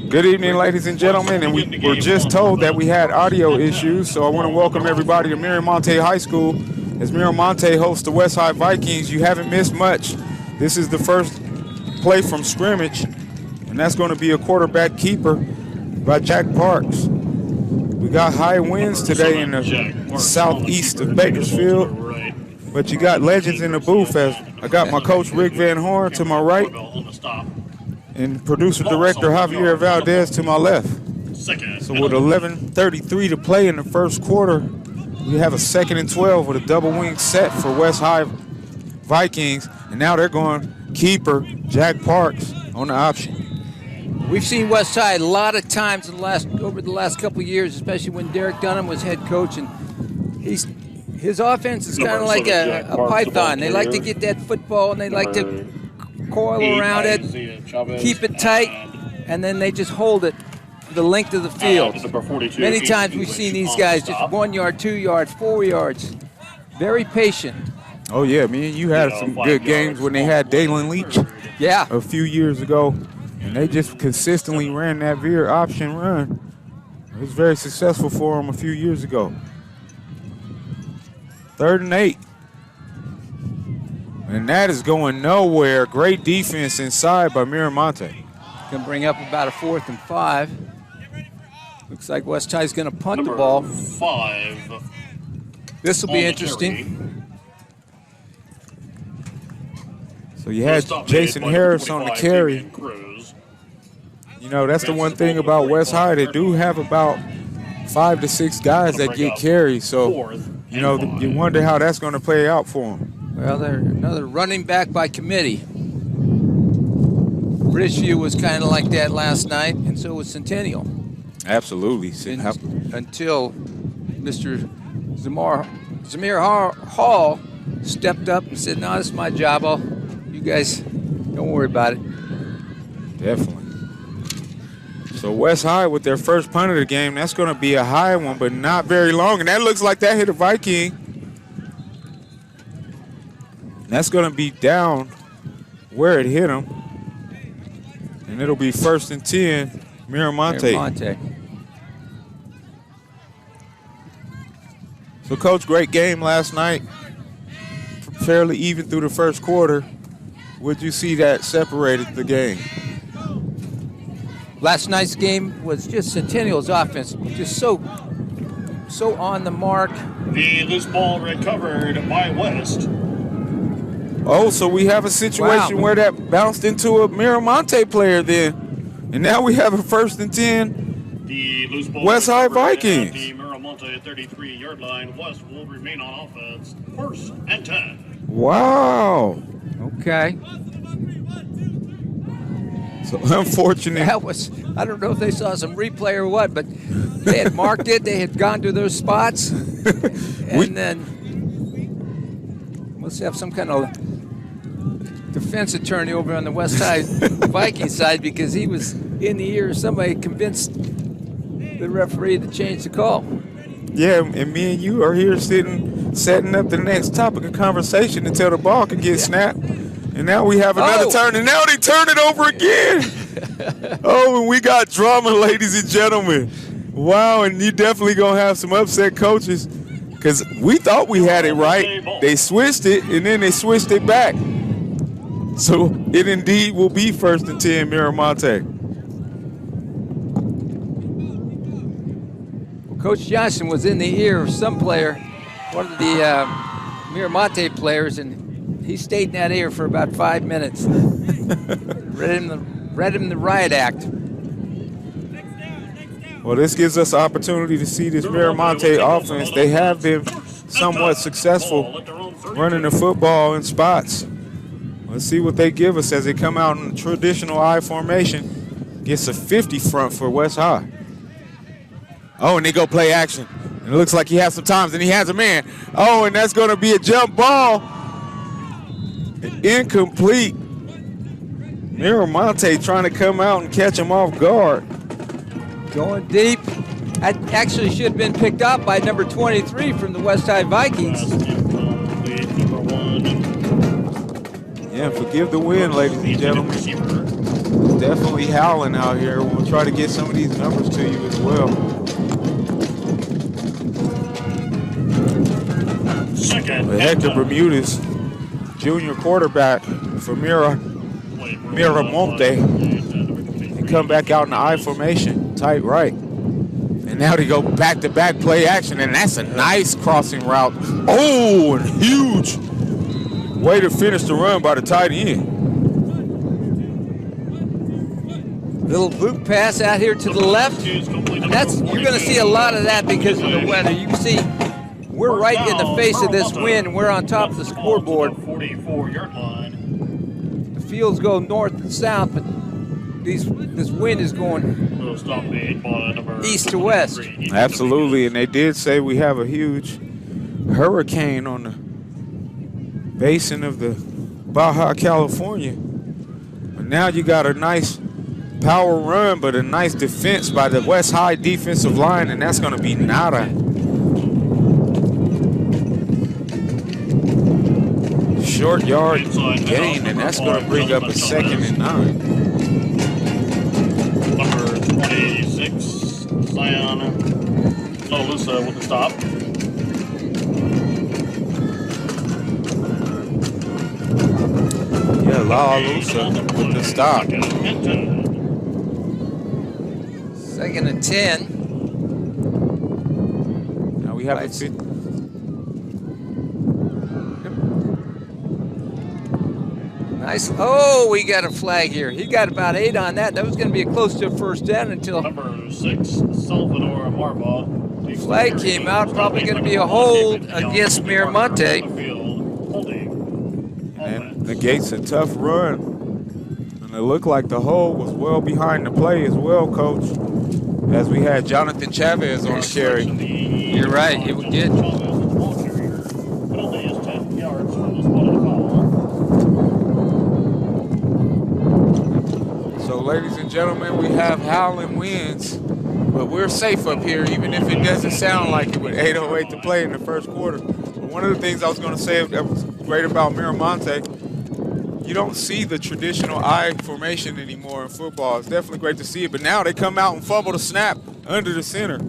Good evening, ladies and gentlemen, and we were just told that we had audio issues, so I want to welcome everybody to Miramonte High School. As Miramonte hosts the West High Vikings, you haven't missed much. This is the first play from scrimmage, and that's going to be a quarterback keeper by Jack Parks. We got high winds today in the southeast of Bakersfield, but you got legends in the booth. As I got my coach Rick Van Horn to my right, and producer-director Javier Valdez to my left. So with 11:33 to play in the first quarter, we have a 2nd and 12 with a double wing set for West High Vikings. And now they're going keeper Jack Parks on the option. We've seen West High a lot of times over the last couple of years, especially when Derek Dunham was head coach. And his offense is kind of like a python. They like to get that football and they like to coil around it, keep it tight, and then they just hold it the length of the field. Many times we've seen these guys just 1 yard, 2 yards, 4 yards. Very patient. Oh, yeah, man. You had some good games when they had Dalen Leach a few years ago, and they just consistently ran that veer option run. It was very successful for them a few years ago. 3rd and 8. And that is going nowhere. Great defense inside by Miramonte. Going to bring up about a 4th and 5. Looks like West High's going to punt the ball. 5. This will be interesting. So you had Jason Harris on the carry. You know, that's the one thing about West High. They do have about 5 to 6 guys that get carries. So, you know, you wonder how that's going to play out for them. Well, they're another running back by committee. Ridgeview was kind of like that last night, and so was Centennial. Absolutely. Until Mr. Zamir Hall stepped up and said, no, this is my job. You guys don't worry about it. Definitely. So West High with their first punt of the game, that's going to be a high one, but not very long. And that looks like that hit a Viking. That's going to be down where it hit him. And it'll be 1st and 10, Miramonte. So, Coach, great game last night. Fairly even through the first quarter. Would you see that separated the game? Last night's game was just Centennial's offense, just so on the mark. The loose ball recovered by West. Oh, so we have a situation where that bounced into a Miramonte player then. And now we have a 1st and 10 the loose ball West High Vikings. The Miramonte 33-yard line. West will remain on offense. 1st and 10. Wow. Okay. So unfortunate. That was, I don't know if they saw some replay or what, but they had marked it. They had gone to those spots. And then must have some kind of defense attorney over on the West High Viking side, because he was in the ear. Somebody convinced the referee to change the call. Yeah, and me and you are here setting up the next topic of conversation until the ball can get snapped. And now we have another turn, and now they turn it over again. And we got drama, ladies and gentlemen. Wow, and you definitely going to have some upset coaches, because we thought we had it right. They switched it, and then they switched it back. So it indeed will be 1st and 10, Miramonte. Well, Coach Johnson was in the ear of some player, one of the Miramonte players, and he stayed in that ear for about 5 minutes. read him the riot act. Well, this gives us the opportunity to see this Miramonte offense. They have been somewhat successful running the football in spots. Let's see what they give us as they come out in traditional I formation. Gets a 50 front for West High. Oh, and they go play action. And it looks like he has some times, and he has a man. Oh, and that's going to be a jump ball. Incomplete. Miramonte trying to come out and catch him off guard. Going deep. That actually should have been picked up by number 23 from the West High Vikings. Yeah, forgive the win, ladies and gentlemen. definitely howling out here. We'll try to get some of these numbers to you as well. Hector Bermudez, junior quarterback for Miramonte. They come back out in the I formation, tight right. And now they go back-to-back play action, and that's a nice crossing route. Oh, and huge way to finish the run by the tight end. Little boot pass out here to the left. And you're going to see a lot of that because of the weather. You see, we're right in the face of this wind. We're on top of the scoreboard. The fields go north and south, but this wind is going east to west. Absolutely, and they did say we have a huge hurricane on the basin of the Baja California. But now you got a nice power run, but a nice defense by the West High defensive line, and that's going to be nada. Short yard gain, and that's going to bring up a 2nd and 9. Number 26, Zion Lolusa with the stop. Yeah, Lolusa with the stop. 2nd and 10. Now we have a 50. Nice. Oh, we got a flag here. He got about 8 on that. That was going to be close to a first down until Number 6, Salvador Marva. Flag came out. Probably going to be a hold against Miramonte. And negates a tough run. And it looked like the hold was well behind the play as well, Coach, as we had Jonathan Chavez on the carry. You're right. It did. So, ladies and gentlemen, we have howling winds, but we're safe up here, even if it doesn't sound like it with 8:08 to play in the first quarter. But one of the things I was going to say that was great about Miramonte, you don't see the traditional I formation anymore in football. It's definitely great to see it, but now they come out and fumble the snap under the center.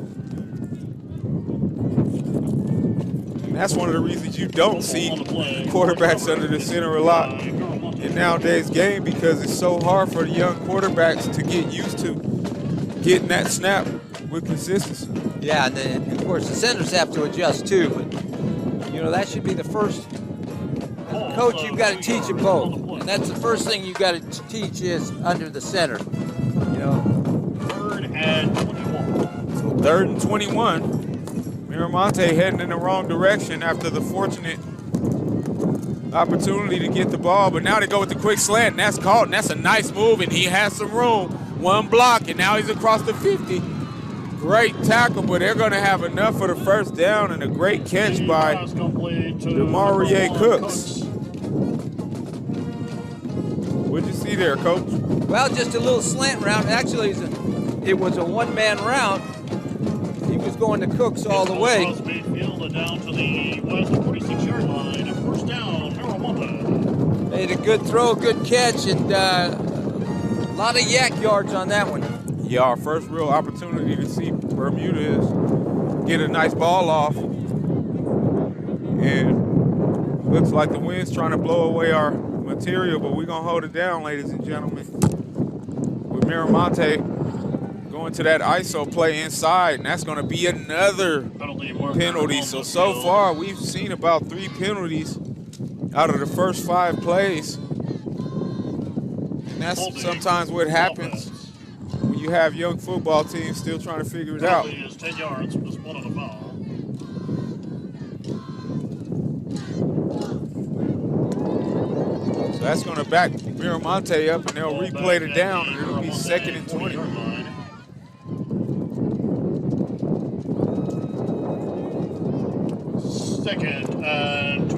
And that's one of the reasons you don't see quarterbacks under the center a lot in nowadays game, because it's so hard for the young quarterbacks to get used to getting that snap with consistency. Yeah, and then, of course, the centers have to adjust too. But, you know, that should be the first. Coach, you've got to teach them both. And that's the first thing you've got to teach is under the center. You know. 3rd and 21. So 3rd and 21. Miramonte heading in the wrong direction after the fortunate opportunity to get the ball, but now they go with the quick slant, and that's caught, and that's a nice move, and he has some room. One block, and now he's across the 50. Great tackle, but they're going to have enough for the first down, and a great catch by DeMarie Cooks. What'd you see there, Coach? Well, just a little slant route. Actually, it was a one-man route. He was going to Cooks all the way. Down to the west 46-yard line. First down, Miramonte. Made a good throw, good catch, and a lot of yak yards on that one. Yeah, our first real opportunity to see Bermudez get a nice ball off. And looks like the wind's trying to blow away our material, but we're going to hold it down, ladies and gentlemen. With Miramonte going to that ISO play inside, and that's going to be another penalty. So far, we've seen about 3 penalties out of the first 5 plays. And that's sometimes what happens when you have young football teams still trying to figure it out. 10 yards was one on the foul. So that's going to back Miramonte up, and they'll replay it down, and it'll be 2nd and 20.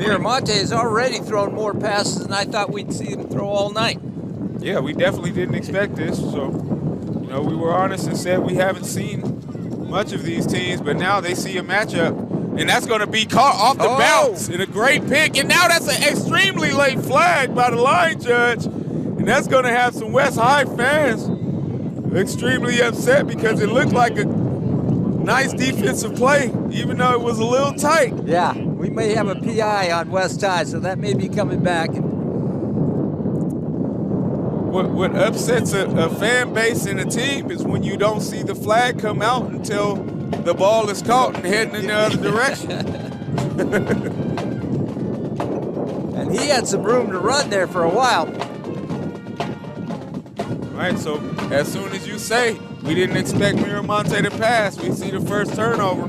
Miramonte has already thrown more passes than I thought we'd see him throw all night. Yeah, we definitely didn't expect this. So, you know, we were honest and said we haven't seen much of these teams, but now they see a matchup, and that's going to be caught off the bounce in a great pick. And now that's an extremely late flag by the line judge, And that's going to have some West High fans extremely upset because it looked like a nice defensive play, even though it was a little tight. Yeah, we may have a PI on West High, so that may be coming back. What upsets a fan base and a team is when you don't see the flag come out until the ball is caught and heading in the other direction. And he had some room to run there for a while. All right, so as soon as you say we didn't expect Miramonte to pass, we see the first turnover.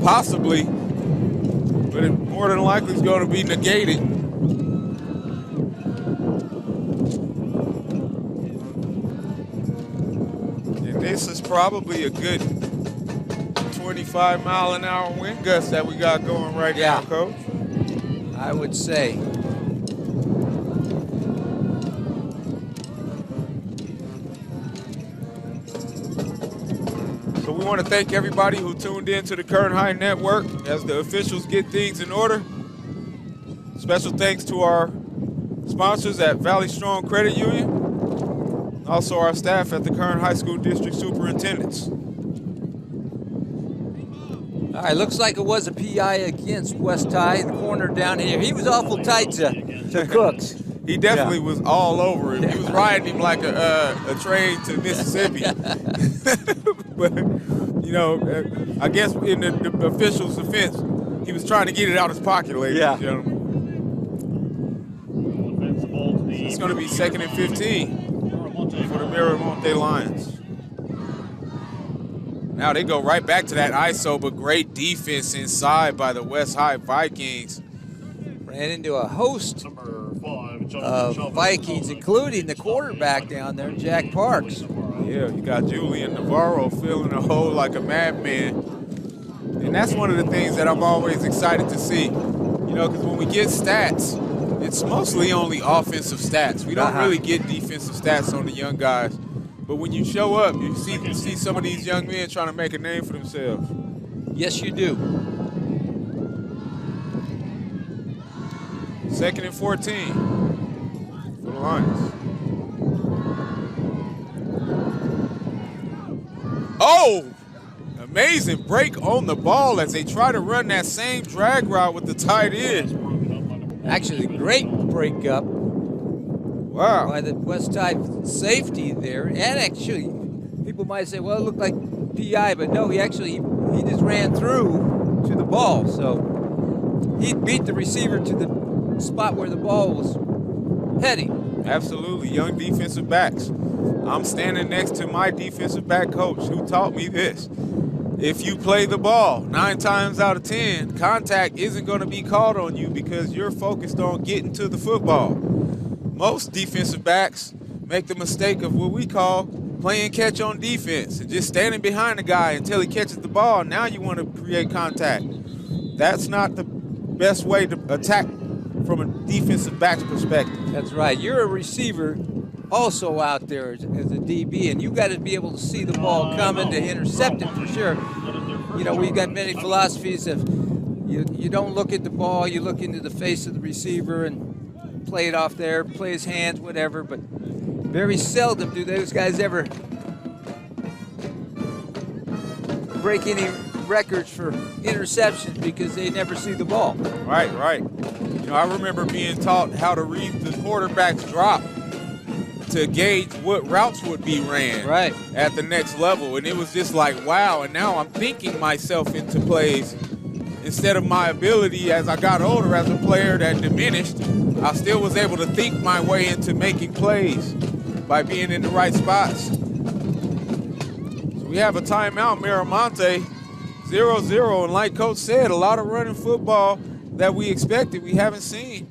Possibly, but it more than likely is going to be negated. And this is probably a good 25-mile-an-hour wind gust that we got going right now, Coach. I would say. So we want to thank everybody who tuned in to the Current High Network as the officials get things in order. Special thanks to our sponsors at Valley Strong Credit Union, also our staff at the Current High School District Superintendents. All right, looks like it was a PI against West High in the corner down here. He was awful tight to Cooks. He definitely was all over him. He was riding him like a train to Mississippi. But, you know, I guess in the official's defense, he was trying to get it out of his pocket, ladies and gentlemen. It's going to be 2nd and 15 for the Miramonte Lions. Now they go right back to that ISO, but great defense inside by the West High Vikings. Ran into a host of Vikings, including the quarterback down there, Jack Parks. Yeah, you got Julian Navarro filling a hole like a madman. And that's one of the things that I'm always excited to see. You know, because when we get stats, it's mostly only offensive stats. We don't really get defensive stats on the young guys. But when you show up, you see some of these young men trying to make a name for themselves. Yes, you do. 2nd and 14 for the Lions. Oh! Amazing break on the ball as they try to run that same drag route with the tight end. Actually, great breakup. Wow. By the West High safety there. And actually, people might say, well, it looked like PI, but no, he just ran through to the ball. So he beat the receiver to the spot where the ball was heading. Absolutely. Young defensive backs. I'm standing next to my defensive back coach who taught me this. If you play the ball 9 times out of 10, contact isn't going to be called on you because you're focused on getting to the football. Most defensive backs make the mistake of what we call playing catch on defense and just standing behind the guy until he catches the ball. Now you want to create contact. That's not the best way to attack from a defensive back's perspective. That's right. You're a receiver also out there as a DB, and you got to be able to see the ball coming to intercept it for sure. You know, we've got many philosophies of you don't look at the ball, you look into the face of the receiver and play it off there, play his hands, whatever, but very seldom do those guys ever break any records for interceptions because they never see the ball. Right. You know, I remember being taught how to read the quarterback's drop to gauge what routes would be ran at the next level. And it was just like, wow. And now I'm thinking myself into plays instead of my ability as I got older as a player that diminished. I still was able to think my way into making plays by being in the right spots. So we have a timeout, Miramonte, 0-0. And like Coach said, a lot of running football that we expected we haven't seen.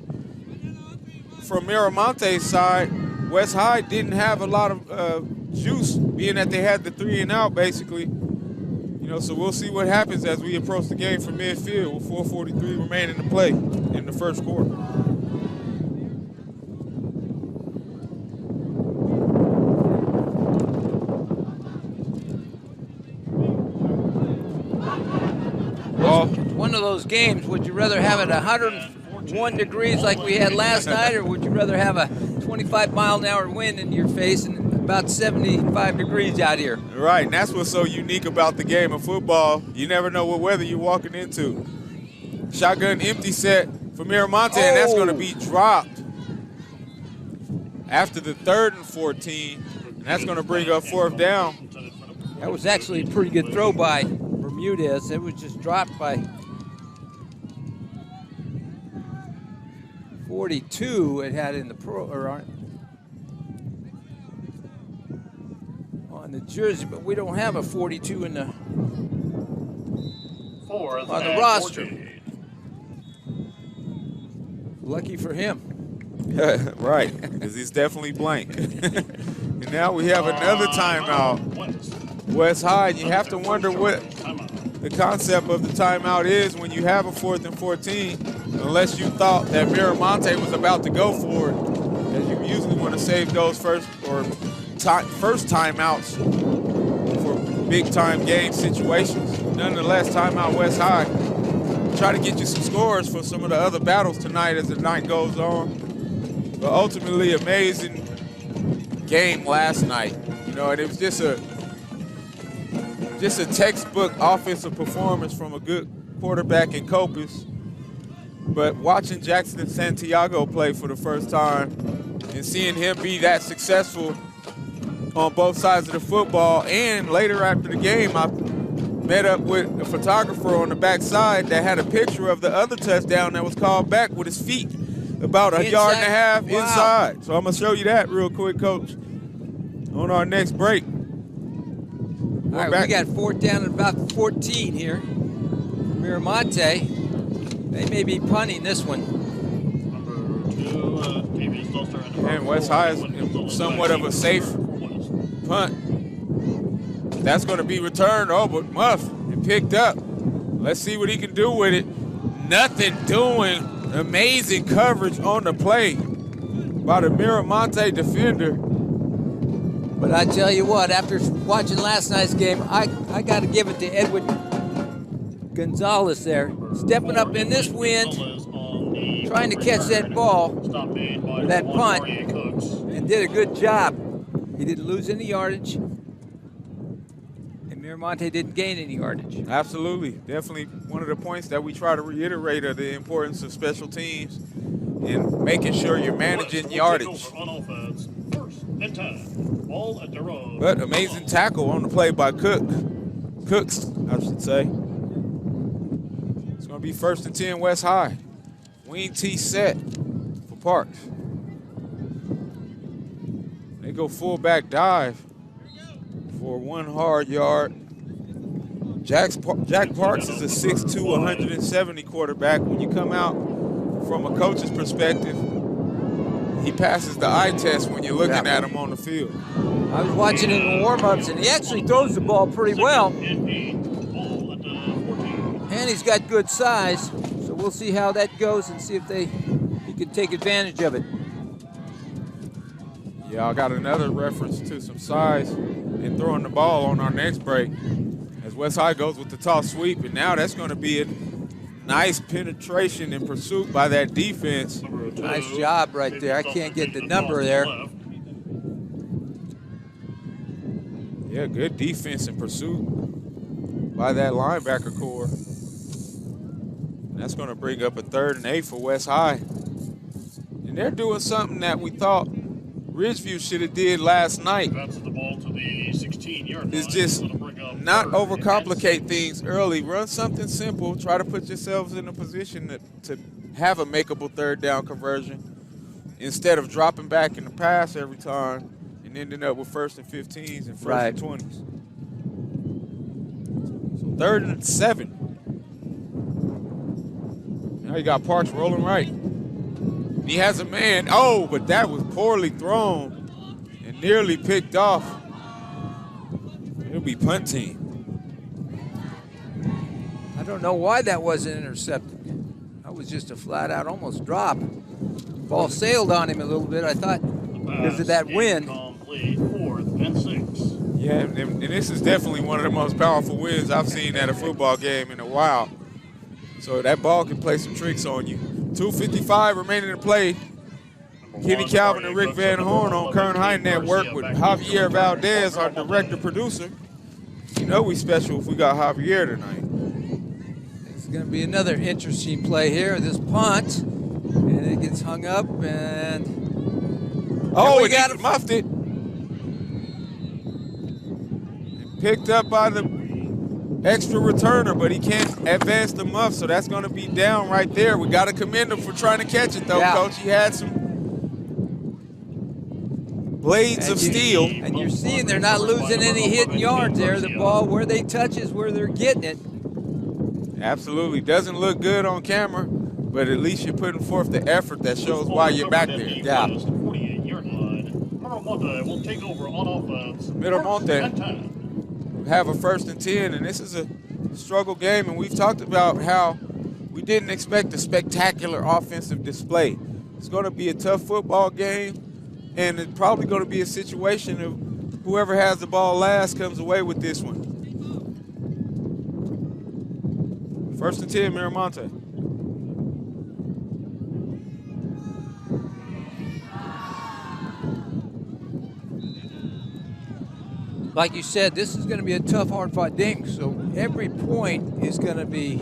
From Miramonte's side, West High didn't have a lot of juice, being that they had the 3 and out basically. You know, so we'll see what happens as we approach the game from midfield with 4:43 remaining to play in the first quarter. One of those games, would you rather have it 101 degrees like we had last night, or would you rather have a 25-mile-an-hour wind in your face and about 75 degrees out here. Right, and that's what's so unique about the game of football. You never know what weather you're walking into. Shotgun empty set for Miramonte, and that's going to be dropped after the 3rd and 14. And that's going to bring up 4th down. That was actually a pretty good throw by Bermudez. It was just dropped by 42. It had in the on the jersey, but we don't have a 42 in the on the roster. 14. Lucky for him. Right, because he's definitely blank. And now we have another timeout. West High, you have to wonder what the concept of the timeout is when you have a 4th and 14, unless you thought that Miramonte was about to go for it, as you usually want to save those first timeouts for big-time game situations. Nonetheless, timeout West High. Try to get you some scores for some of the other battles tonight as the night goes on. But ultimately, amazing game last night. You know, and it was just a textbook offensive performance from a good quarterback in Copus. But watching Jackson Santiago play for the first time and seeing him be that successful on both sides of the football, and later after the game, I met up with a photographer on the backside that had a picture of the other touchdown that was called back with his feet about a yard and a half inside. So I'm going to show you that real quick, Coach, on our next break. All right, we got 4th down and about 14 here. Miramonte, they may be punting this one. And West High is somewhat of a safe punt. That's going to be returned. Oh, but Muff, it picked up. Let's see what he can do with it. Nothing doing. Amazing coverage on the play by the Miramonte defender. But I tell you what, after watching last night's game, I got to give it to Edwin Gonzalez there. Stepping up in this wind, trying to catch that ball, or that punt, and did a good job. He didn't lose any yardage, and Miramonte didn't gain any yardage. Absolutely. Definitely one of the points that we try to reiterate are the importance of special teams and making sure you're managing yardage. But amazing tackle on the play by Cooks, I should say. It's going to be 1st and 10 West High. Wing T set for Parks. They go fullback dive for 1 hard yard. Jack Parks is a 6'2", 170 quarterback. When you come out from a coach's perspective, he passes the eye test when you're looking at him on the field. I was watching in the warm-ups, and he actually throws the ball pretty well. And he's got good size, so we'll see how that goes and see if he can take advantage of it. Yeah, I got another reference to some size and throwing the ball on our next break as West High goes with the toss sweep, and now that's going to be a nice penetration and pursuit by that defense. Nice job right there. I can't get the number there. Yeah, good defense and pursuit by that linebacker core. That's going to bring up a 3rd and 8 for West High. And they're doing something that we thought Ridgeview should have did last night. Is just not overcomplicate things early. Run something simple. Try to put yourselves in a position to have a makeable 3rd down conversion instead of dropping back in the pass every time and ending up with 1st and 15s and 1st and 20s. So 3rd and 7. Now you got Parks rolling right. He has a man. Oh, but that was poorly thrown and nearly picked off. It'll be punt team. I don't know why that wasn't intercepted. That was just a flat-out almost drop. Ball sailed on him a little bit, I thought, because of that wind. 4th and 6. Yeah, and this is definitely one of the most powerful wins I've seen at a football game in a while. So that ball can play some tricks on you. 2:55 remaining to play. Kenny Calvin and Rick Van Horn on Kern High Network with Javier Valdez, our director producer. You know we special if we got Javier tonight. This is going to be another interesting play here. This punt, and it gets hung up, and we got it, muffed it. Picked up by the extra returner, but he can't advance the muff, so that's going to be down right there. We got to commend him for trying to catch it, though, Coach. He had some blades of steel. And you're seeing they're not losing any hidden yards there. The ball, where they touch is where they're getting it. Absolutely. Doesn't look good on camera, but at least you're putting forth the effort that shows why you're back there. Yeah. 48-yard line. Miramonte will take over on offense. Miramonte have a 1st and 10, and this is a struggle game, and we've talked about how we didn't expect a spectacular offensive display. It's going to be a tough football game, and it's probably going to be a situation of whoever has the ball last comes away with this one. 1st and 10, Miramonte. Like you said, this is going to be a tough, hard-fought game, so every point is going to be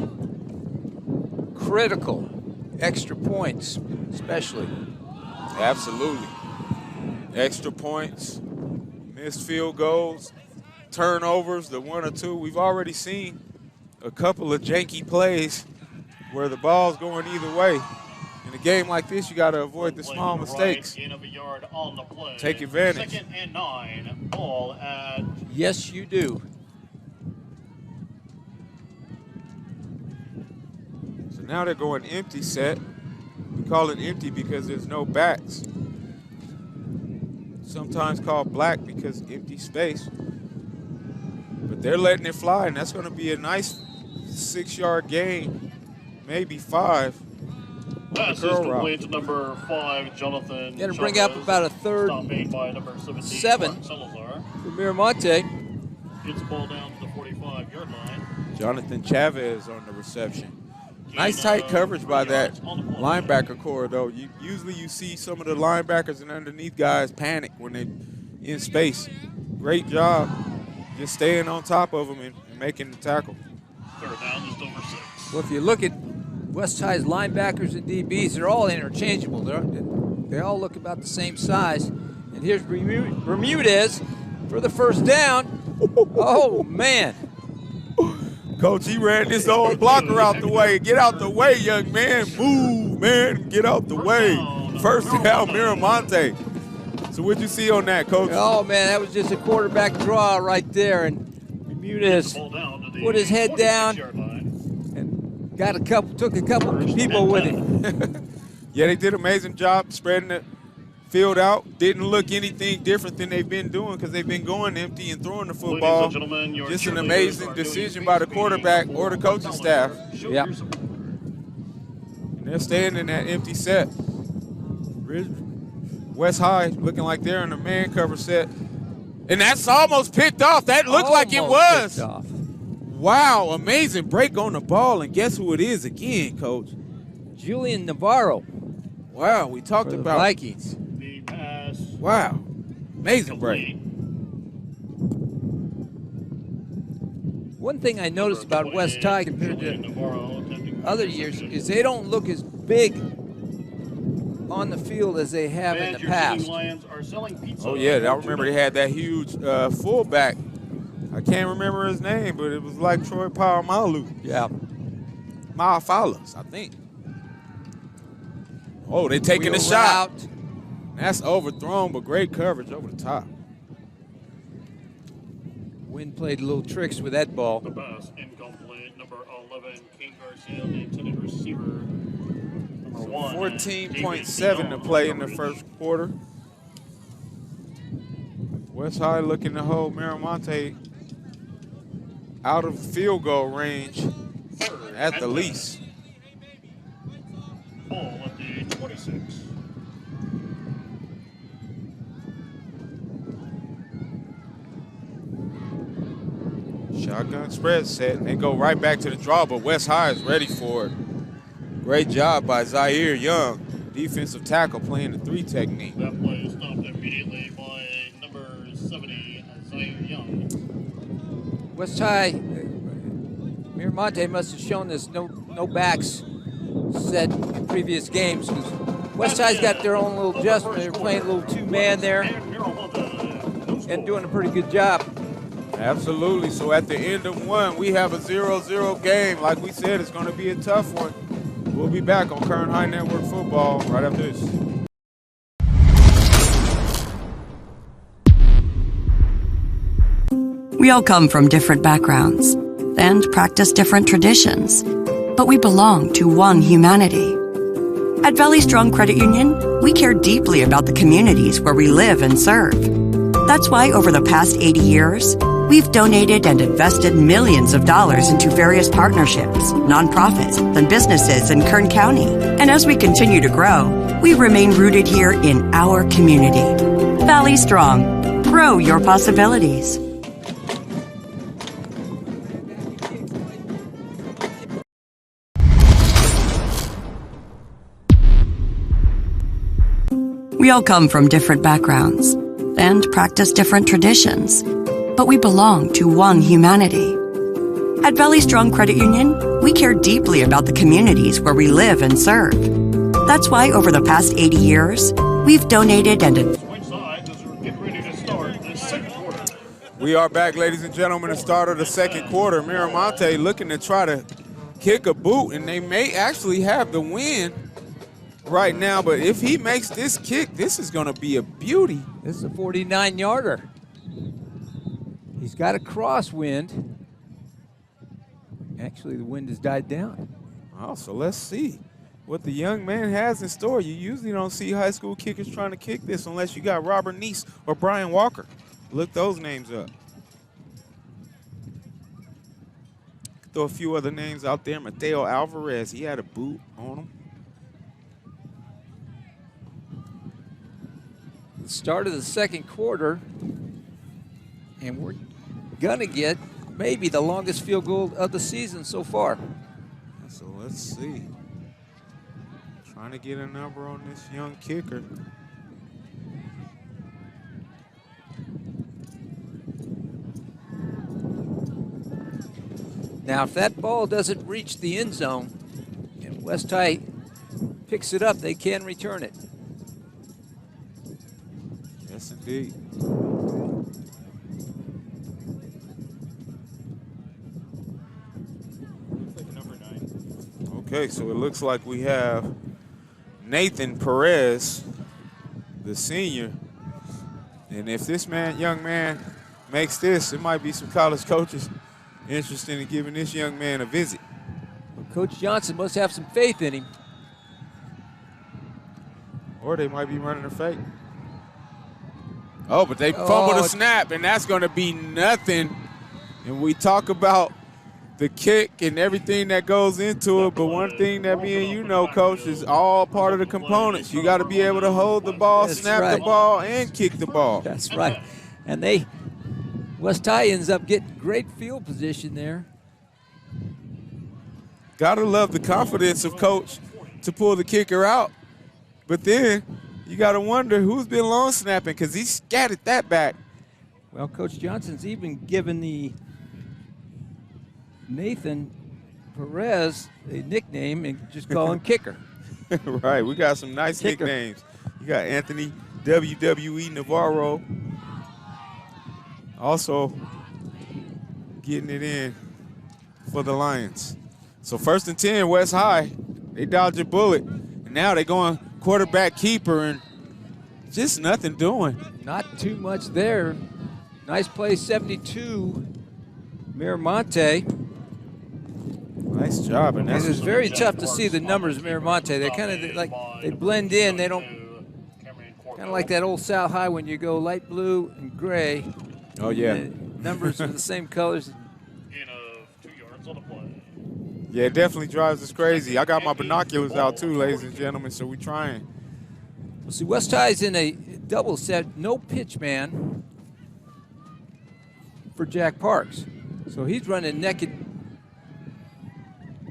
critical. Extra points, especially. Absolutely. Extra points, missed field goals, turnovers, the 1 or 2. We've already seen a couple of janky plays where the ball's going either way. In a game like this, you got to avoid the small mistakes. Take advantage. 2nd and 9. Ball at. Yes, you do. So now they're going empty set. We call it empty because there's no backs. Sometimes called black because empty space. But they're letting it fly, and that's going to be a nice 6-yard gain, maybe 5. Pass is complete to number 5, Jonathan. Got to bring up about a 3rd made by number 17, 7 for Miramonte. Gets the ball down to the 45-yard line. Jonathan Chavez on the reception. Nice tight coverage by that linebacker core, though. Usually you see some of the linebackers and underneath guys panic when they're in space. Great job just staying on top of them and making the tackle. 3rd down, just over 6. Well, if you look at West High's linebackers and DBs, they're all interchangeable. They all look about the same size. And here's Bermudez for the 1st down. Oh, man. Coach, he ran this old blocker out the way. Get out the way, young man. Move, man. Get out the way. 1st down, Miramonte. So what'd you see on that, Coach? Oh, man, that was just a quarterback draw right there. And Bermudez put his head down and took a couple people with him. Yeah, they did an amazing job spreading the field out. Didn't look anything different than they've been doing because they've been going empty and throwing the football. Just an amazing decision by the quarterback or the coaching staff. Yeah. And they're staying in that empty set. West High looking like they're in a man cover set. And that's almost picked off. That looked like it was. Wow, amazing break on the ball. And guess who it is again, Coach? Julian Navarro. Wow, we talked for the about Vikings. Wow, amazing break. One thing I noticed about West High compared to other years is they don't look as big on the field as they have in the past. Oh, yeah, I remember they had that huge fullback. I can't remember his name, but it was like Troy Polamalu. Yeah. Maafalas, I think. Oh, they're taking a shot. That's overthrown, but great coverage over the top. Wynn played little tricks with that ball. The pass incomplete. Number 11, King Garcia, the intended receiver. Number 1, 14.7 to play in the 1st quarter. West High looking to hold Miramonte out of field goal range at the least. Ball at the 26. Shotgun spread set, and they go right back to the draw, but West High is ready for it. Great job by Zaire Young. defensive tackle playing the 3 technique. That play is stopped immediately by number 70, Isaiah Young. West High, Miramonte must have shown this no backs set in previous games, because West High's got their own little adjustment. They're playing a little 2-man there and doing a pretty good job. Absolutely. So at the end of 1, we have a 0-0 game. Like we said, it's going to be a tough one. We'll be back on Current High Network Football right after this. We all come from different backgrounds and practice different traditions, but we belong to one humanity. At Valley Strong Credit Union, we care deeply about the communities where we live and serve. That's why over the past 80 years, we've donated and invested millions of dollars into various partnerships, nonprofits, and businesses in Kern County. And as we continue to grow, we remain rooted here in our community. Valley Strong. Grow your possibilities. We all come from different backgrounds and practice different traditions, but we belong to one humanity. At Valley Strong Credit Union, we care deeply about the communities where we live and serve. That's why over the past 80 years, we've donated and Swing sides as we're getting ready to start the second quarter. We are back, ladies and gentlemen, the start of the second quarter. Miramonte looking to try to kick a boot, and they may actually have the win right now, but if he makes this kick, this is going to be a beauty. This is a 49-yarder. He's got a crosswind. Actually, the wind has died down. Oh, so let's see what the young man has in store. You usually don't see high school kickers trying to kick this unless you got Robert Neese or Brian Walker. Look those names up. Throw a few other names out there. Mateo Alvarez, he had a boot on him. The start of the second quarter, and we're gonna get maybe the longest field goal of the season so far. So let's see. Trying to get a number on this young kicker. Now, if that ball doesn't reach the end zone and West High picks it up, they can return it. Yes, indeed. Okay, so it looks like we have Nathan Perez, the senior. And if this young man makes this, it might be some college coaches interested in giving this young man a visit. Well, Coach Johnson must have some faith in him. Or they might be running a fake. Oh, but they fumbled a snap, and that's going to be nothing. And we talk about the kick and everything that goes into it, but one thing that me and you know, Coach, is all part of the components. You got to be able to hold the ball, snap the ball, and kick the ball. That's right. And West High ends up getting great field position there. Got to love the confidence of Coach to pull the kicker out. But then you got to wonder who's been long snapping, because he scattered that back. Well, Coach Johnson's even given the Nathan Perez a nickname and just call him Kicker. Right, we got some nice nicknames. You got Anthony WWE Navarro also getting it in for the Lions. So 1st and 10, West High, they dodge a bullet. And now they're going quarterback keeper and just nothing doing. Not too much there. Nice play, 72, Miramonte. Nice job. And it's very tough to see the numbers of Miramonte. They're kind of like, they blend in. They don't, kind of like that old South High when you go light blue and gray. Oh, yeah. The numbers are the same colors. Gain of 2 yards on the play. Yeah, it definitely drives us crazy. I got my binoculars out too, ladies and gentlemen, so we're trying. Well, see, West High's in a double set, no pitch man for Jack Parks. So he's running naked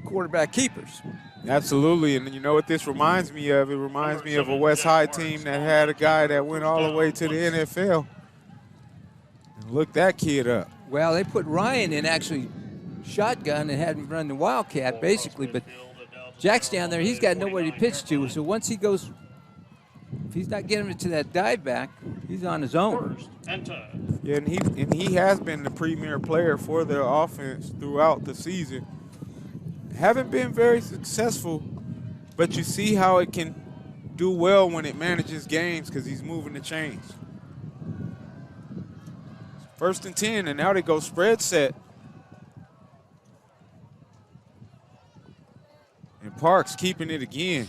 quarterback keepers. Absolutely, and you know what this reminds me of? It reminds me of a West High team that had a guy that went all the way to the NFL. And look that kid up. Well, they put Ryan in actually shotgun and had him run the Wildcat, basically, but Jack's down there. He's got nobody to pitch to, so once he goes, if he's not getting him to that dive back, he's on his own. Yeah, and he has been the premier player for their offense throughout the season. Haven't been very successful, but you see how it can do well when it manages games because he's moving the chains. 1st and 10, and now they go spread set. And Parks keeping it again.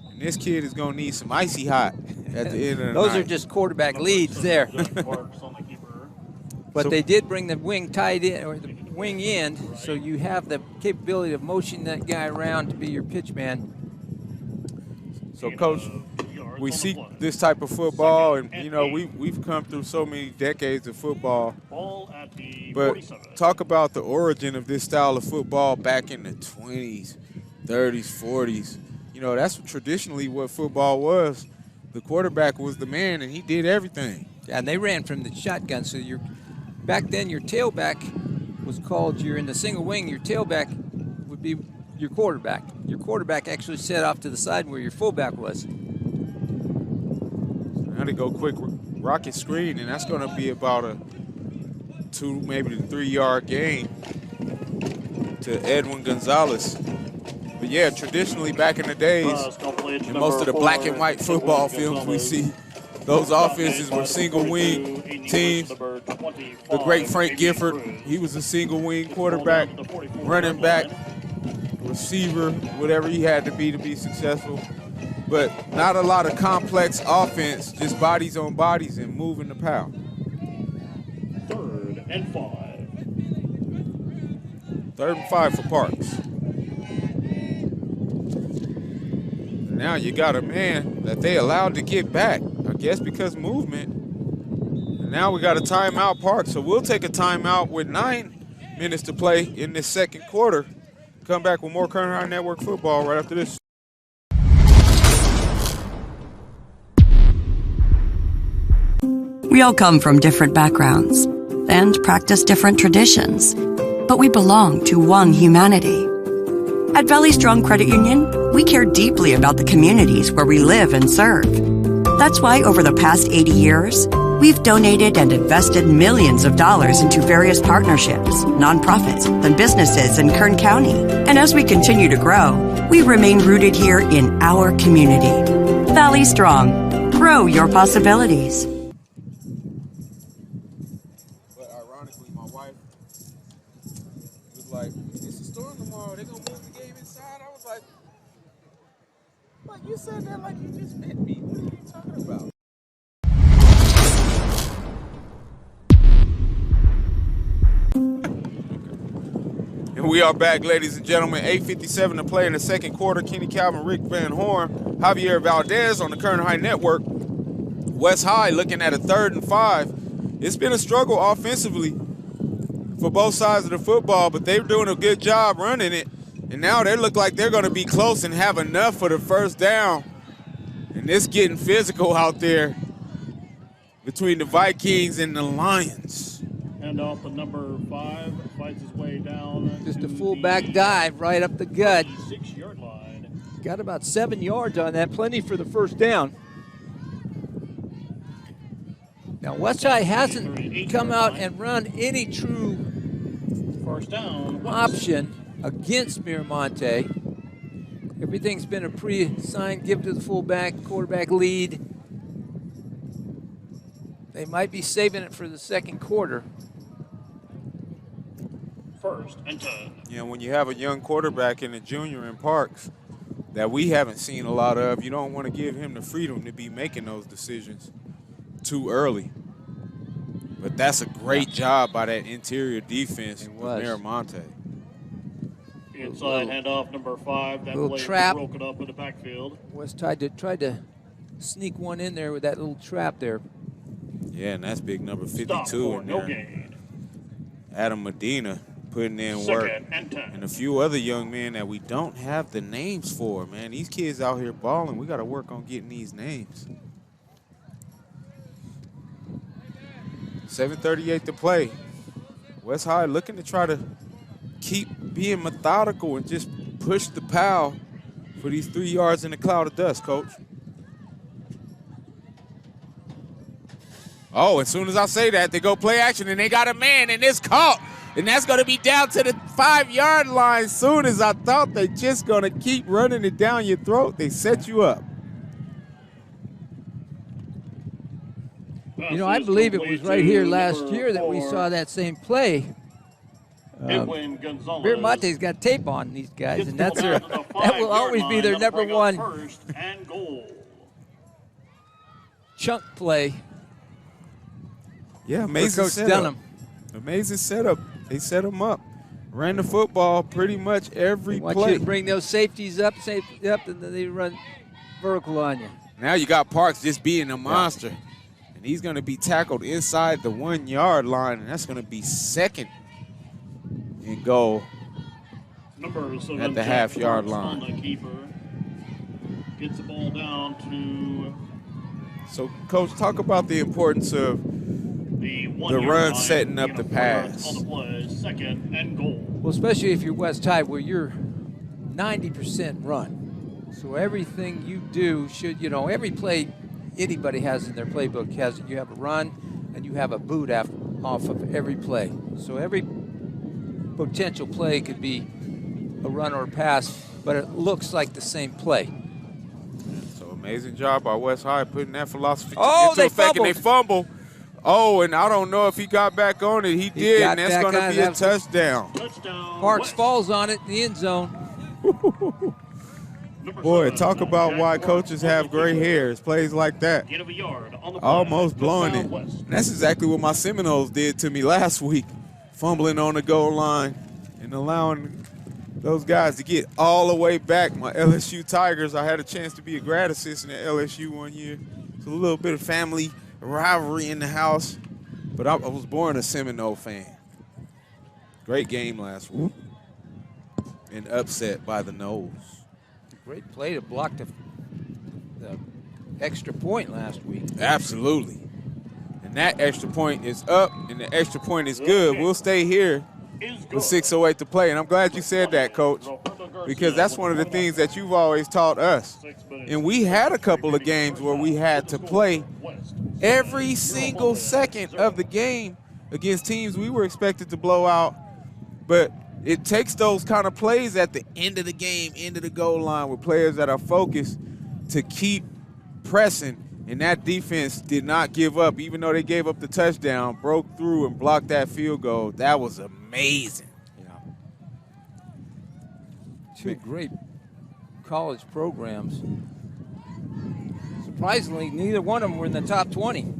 And this kid is going to need some icy hot at the end of the Those night. are just quarterback leads there. But they did bring the wing tight end, or the wing end, so you have the capability of motioning that guy around to be your pitch man. So, Coach, we see this type of football, and, you know, we've come through so many decades of football. But talk about the origin of this style of football back in the 20s, 30s, 40s. You know, that's traditionally what football was. The quarterback was the man, and he did everything. Yeah, and they ran from the shotgun, so back then your tailback was called, you're in the single wing, your tailback would be your quarterback. Your quarterback actually set off to the side where your fullback was. Now they go quick rocket screen, and that's going to be about a 2, maybe 3 yard gain to Edwin Gonzalez. But yeah, traditionally back in the days, in most of the black and white football films we see, those offenses were single wing teams. The great Frank Gifford, he was a single wing quarterback, running back, receiver, whatever he had to be successful. But not a lot of complex offense, just bodies on bodies and moving the power. 3rd and 5. 3rd and 5 for Parks. Now you got a man that they allowed to get back, I guess because movement. And now we got a timeout, Parks. So we'll take a timeout with 9 minutes to play in this 2nd quarter. Come back with more Current High Network football right after this. We all come from different backgrounds and practice different traditions, but we belong to one humanity. At Valley Strong Credit Union, we care deeply about the communities where we live and serve. That's why over the past 80 years, we've donated and invested millions of dollars into various partnerships, nonprofits, and businesses in Kern County. And as we continue to grow, we remain rooted here in our community. Valley Strong. Grow your possibilities. But ironically, my wife was like, it's a storm tomorrow. They're going to move the game inside. I was like, you said that like you just met me. What are you talking about? And we are back, ladies and gentlemen. 8:57 to play in the 2nd quarter. Kenny Calvin, Rick Van Horn, Javier Valdez on the Current High Network. West High looking at a 3rd and 5. It's been a struggle offensively for both sides of the football, but they're doing a good job running it. And now they look like they're going to be close and have enough for the 1st down. And it's getting physical out there between the Vikings and the Lions. And off the number 5, fights his way down. Just a fullback dive right up the gut. 6-yard line. Got about 7 yards on that, plenty for the 1st down. Now, Westside hasn't come out and run any true 1st down. option against Miramonte. Everything's been a pre-assigned give to the fullback, quarterback lead. They might be saving it for the 2nd quarter. 1st and 10. Yeah, when you have a young quarterback and a junior in Parks that we haven't seen a lot of, you don't want to give him the freedom to be making those decisions too early. But that's a great job by that interior defense with Miramonte. Inside handoff number 5. That little play trap. broken up in the backfield. West tried to sneak one in there with that little trap there. Yeah, and that's big number 52 Stop for in no there. gain. Adam Medina putting in work. Second and 10. And a few other young men that we don't have the names for, man. These kids out here balling. We got to work on getting these names. 7:38 to play. West High looking to try to keep being methodical and just push the pile for these 3 yards in a cloud of dust, Coach. Oh, as soon as I say that, they go play action, and they got a man, and it's caught. And that's going to be down to the 5-yard line. As soon as I thought they just going to keep running it down your throat, they set you up. You know, I believe it was right here last year that we saw that same play. Miramonte's got tape on these guys, and that's that will always be their number one chunk play. Yeah, amazing Coach setup. Dunham. Amazing setup. They set them up. Ran the football pretty much every Want play. you to bring those safeties up, and then they run vertical on you. Now you got Parks just being a monster. And he's going to be tackled inside the 1-yard line, and that's going to be second and goal at the half-yard line. The keeper gets the ball down to. So, Coach, talk about the importance of the run setting up the pass. On the play, second and goal. Well, especially if you're West High, where you're 90% run. So everything you do should, you know, every play anybody has in their playbook has you have a run and you have a boot off of every play. So every potential play could be a run or a pass, but it looks like the same play. So amazing job by West High putting that philosophy into effect, and they fumble. Oh, and I don't know if he got back on it. He did, and that's going to be a touchdown. Parks falls on it in the end zone. Boy, talk about why coaches have gray hairs. Plays like that. Almost blowing it. And that's exactly what my Seminoles did to me last week. Fumbling on the goal line and allowing those guys to get all the way back. My LSU Tigers, I had a chance to be a grad assistant at LSU one year. So a little bit of family rivalry in the house. But I was born a Seminole fan. Great game last week. And upset by the Noles. Great play to block the extra point last week. Absolutely. And that extra point is up, and the extra point is good. We'll stay here with 6:08 to play. And I'm glad you said that, Coach, because that's one of the things that you've always taught us. And we had a couple of games where we had to play every single second of the game against teams we were expected to blow out. But it takes those kind of plays at the end of the game, end of the goal line, with players that are focused to keep pressing. And that defense did not give up, even though they gave up the touchdown, broke through and blocked that field goal. That was amazing. Yeah. Two great college programs. Surprisingly, neither one of them were in the top 20.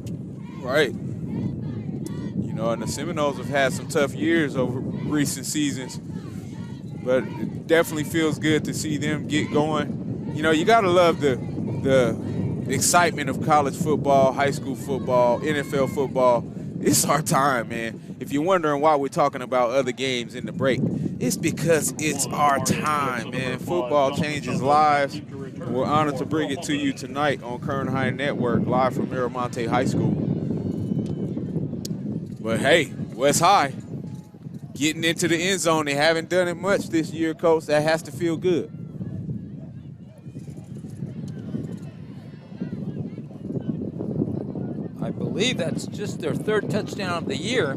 Right. You know, and the Seminoles have had some tough years over recent seasons, but it definitely feels good to see them get going. You know, you got to love the excitement of college football, high school football, NFL football. It's our time, man. If you're wondering why we're talking about other games in the break, it's because it's our time, man. Football changes lives. And we're honored to bring it to you tonight on Kern High Network, live from Miramonte High School. But hey, West High getting into the end zone. They haven't done it much this year, Coach. That has to feel good. I believe that's just their third touchdown of the year.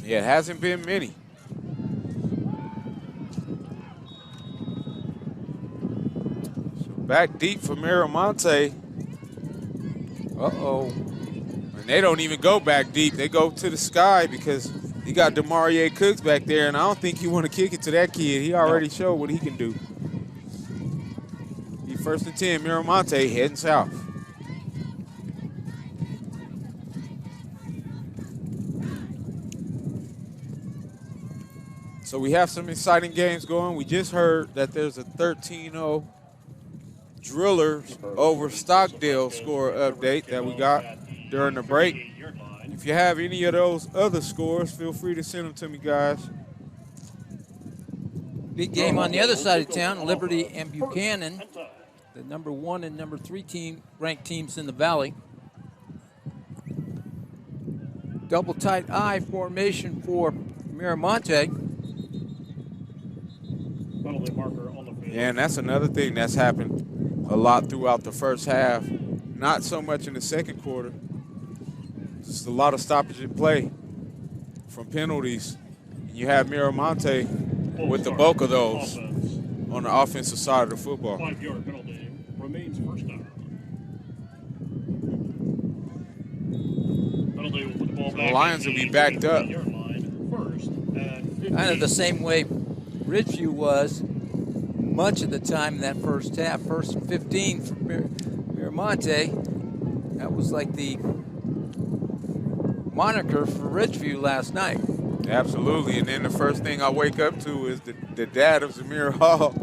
Yeah, it hasn't been many. So back deep for Miramonte. Uh-oh. And they don't even go back deep. They go to the sky because you got Demarie Cooks back there, and I don't think you want to kick it to that kid. He already showed what he can do. He 1st and 10, Miramonte heading south. So we have some exciting games going. We just heard that there's a 13-0 Drillers over Stockdale score update that we got during the break. If you have any of those other scores, feel free to send them to me, guys. Big game on the other side of town, Liberty and Buchanan, the number 1 and number 3 ranked teams in the Valley. Double tight I formation for Miramonte. Yeah, and that's another thing that's happened a lot throughout the first half. Not so much in the second quarter. Just a lot of stoppage in play from penalties. You have Miramonte with the bulk of those on the offensive side of the football. 5-yard penalty remains first down. Penalty will put the ball back. The Lions will be backed up. Kind of the same way Ridgeview was much of the time in that first half. 1st and 15 for Miramonte. That was like the moniker for Ridgeview last night. Absolutely, and then the first thing I wake up to is the dad of Zamir Hall.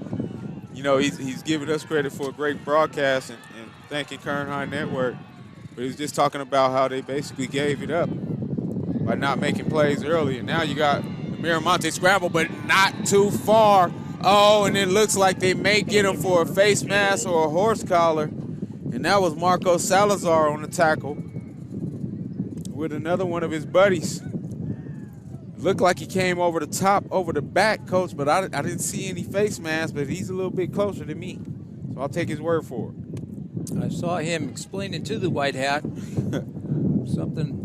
You know, he's giving us credit for a great broadcast and thanking Kern High Network. But he's just talking about how they basically gave it up by not making plays early. And now you got the Miramonte scramble, but not too far. Oh, and it looks like they may get him for a face mask or a horse collar. And that was Marco Salazar on the tackle with another one of his buddies. Looked like he came over the top, over the back, Coach, but I didn't see any face mask, but he's a little bit closer than me. So I'll take his word for it. I saw him explaining to the white hat something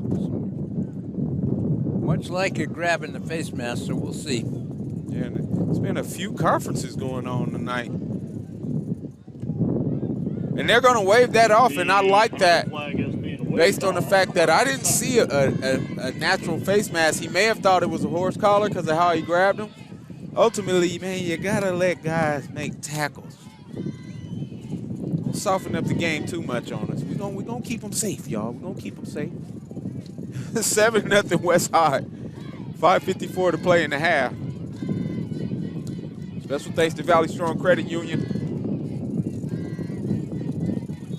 much like a grabbing the face mask, so we'll see. Yeah, and there's been a few conferences going on tonight. And they're going to wave that off, and I like that based on the fact that I didn't see a natural face mask. He may have thought it was a horse collar because of how he grabbed him. Ultimately, man, you got to let guys make tackles. Don't soften up the game too much on us. We're gonna keep them safe, y'all. We're going to keep them safe. 7-0 West High. 5:54 to play in the half. Special thanks to Valley Strong Credit Union,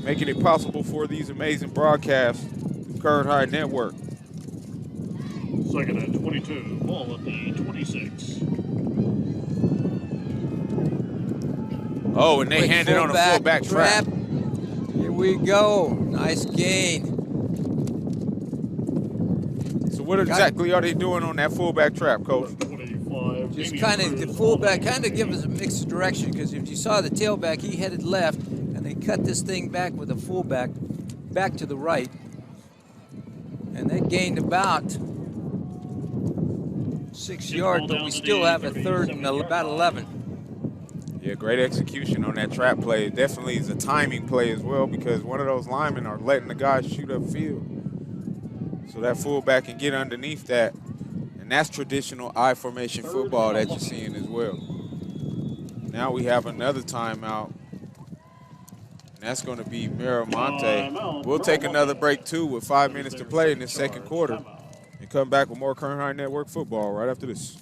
making it possible for these amazing broadcasts through Kern High Network. Second and 22, ball at the 26. Oh, and they Quick handed on a fullback trap. Here we go. Nice gain. So what exactly are they doing on that fullback trap, Coach? Just kind of the fullback kind of gives us a mixed direction, because if you saw the tailback, he headed left, and they cut this thing back with a fullback back to the right, and they gained about 6 yards, but we still have a third and about 11. Yeah, great execution on that trap play. It definitely is a timing play as well, because one of those linemen are letting the guys shoot upfield. So that fullback can get underneath that. And that's traditional I formation football that you're seeing as well. Now we have another timeout. And that's going to be Miramonte. We'll take another break, too, with 5 minutes to play in the second quarter. And come back with more Kern High Network football right after this.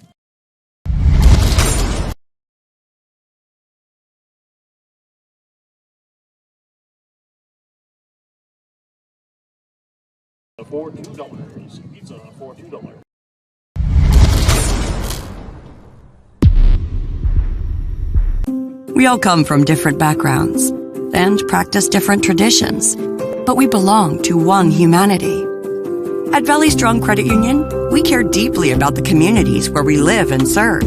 For $2. Pizza for $2. We all come from different backgrounds and practice different traditions, but we belong to one humanity. At Valley Strong Credit Union, we care deeply about the communities where we live and serve.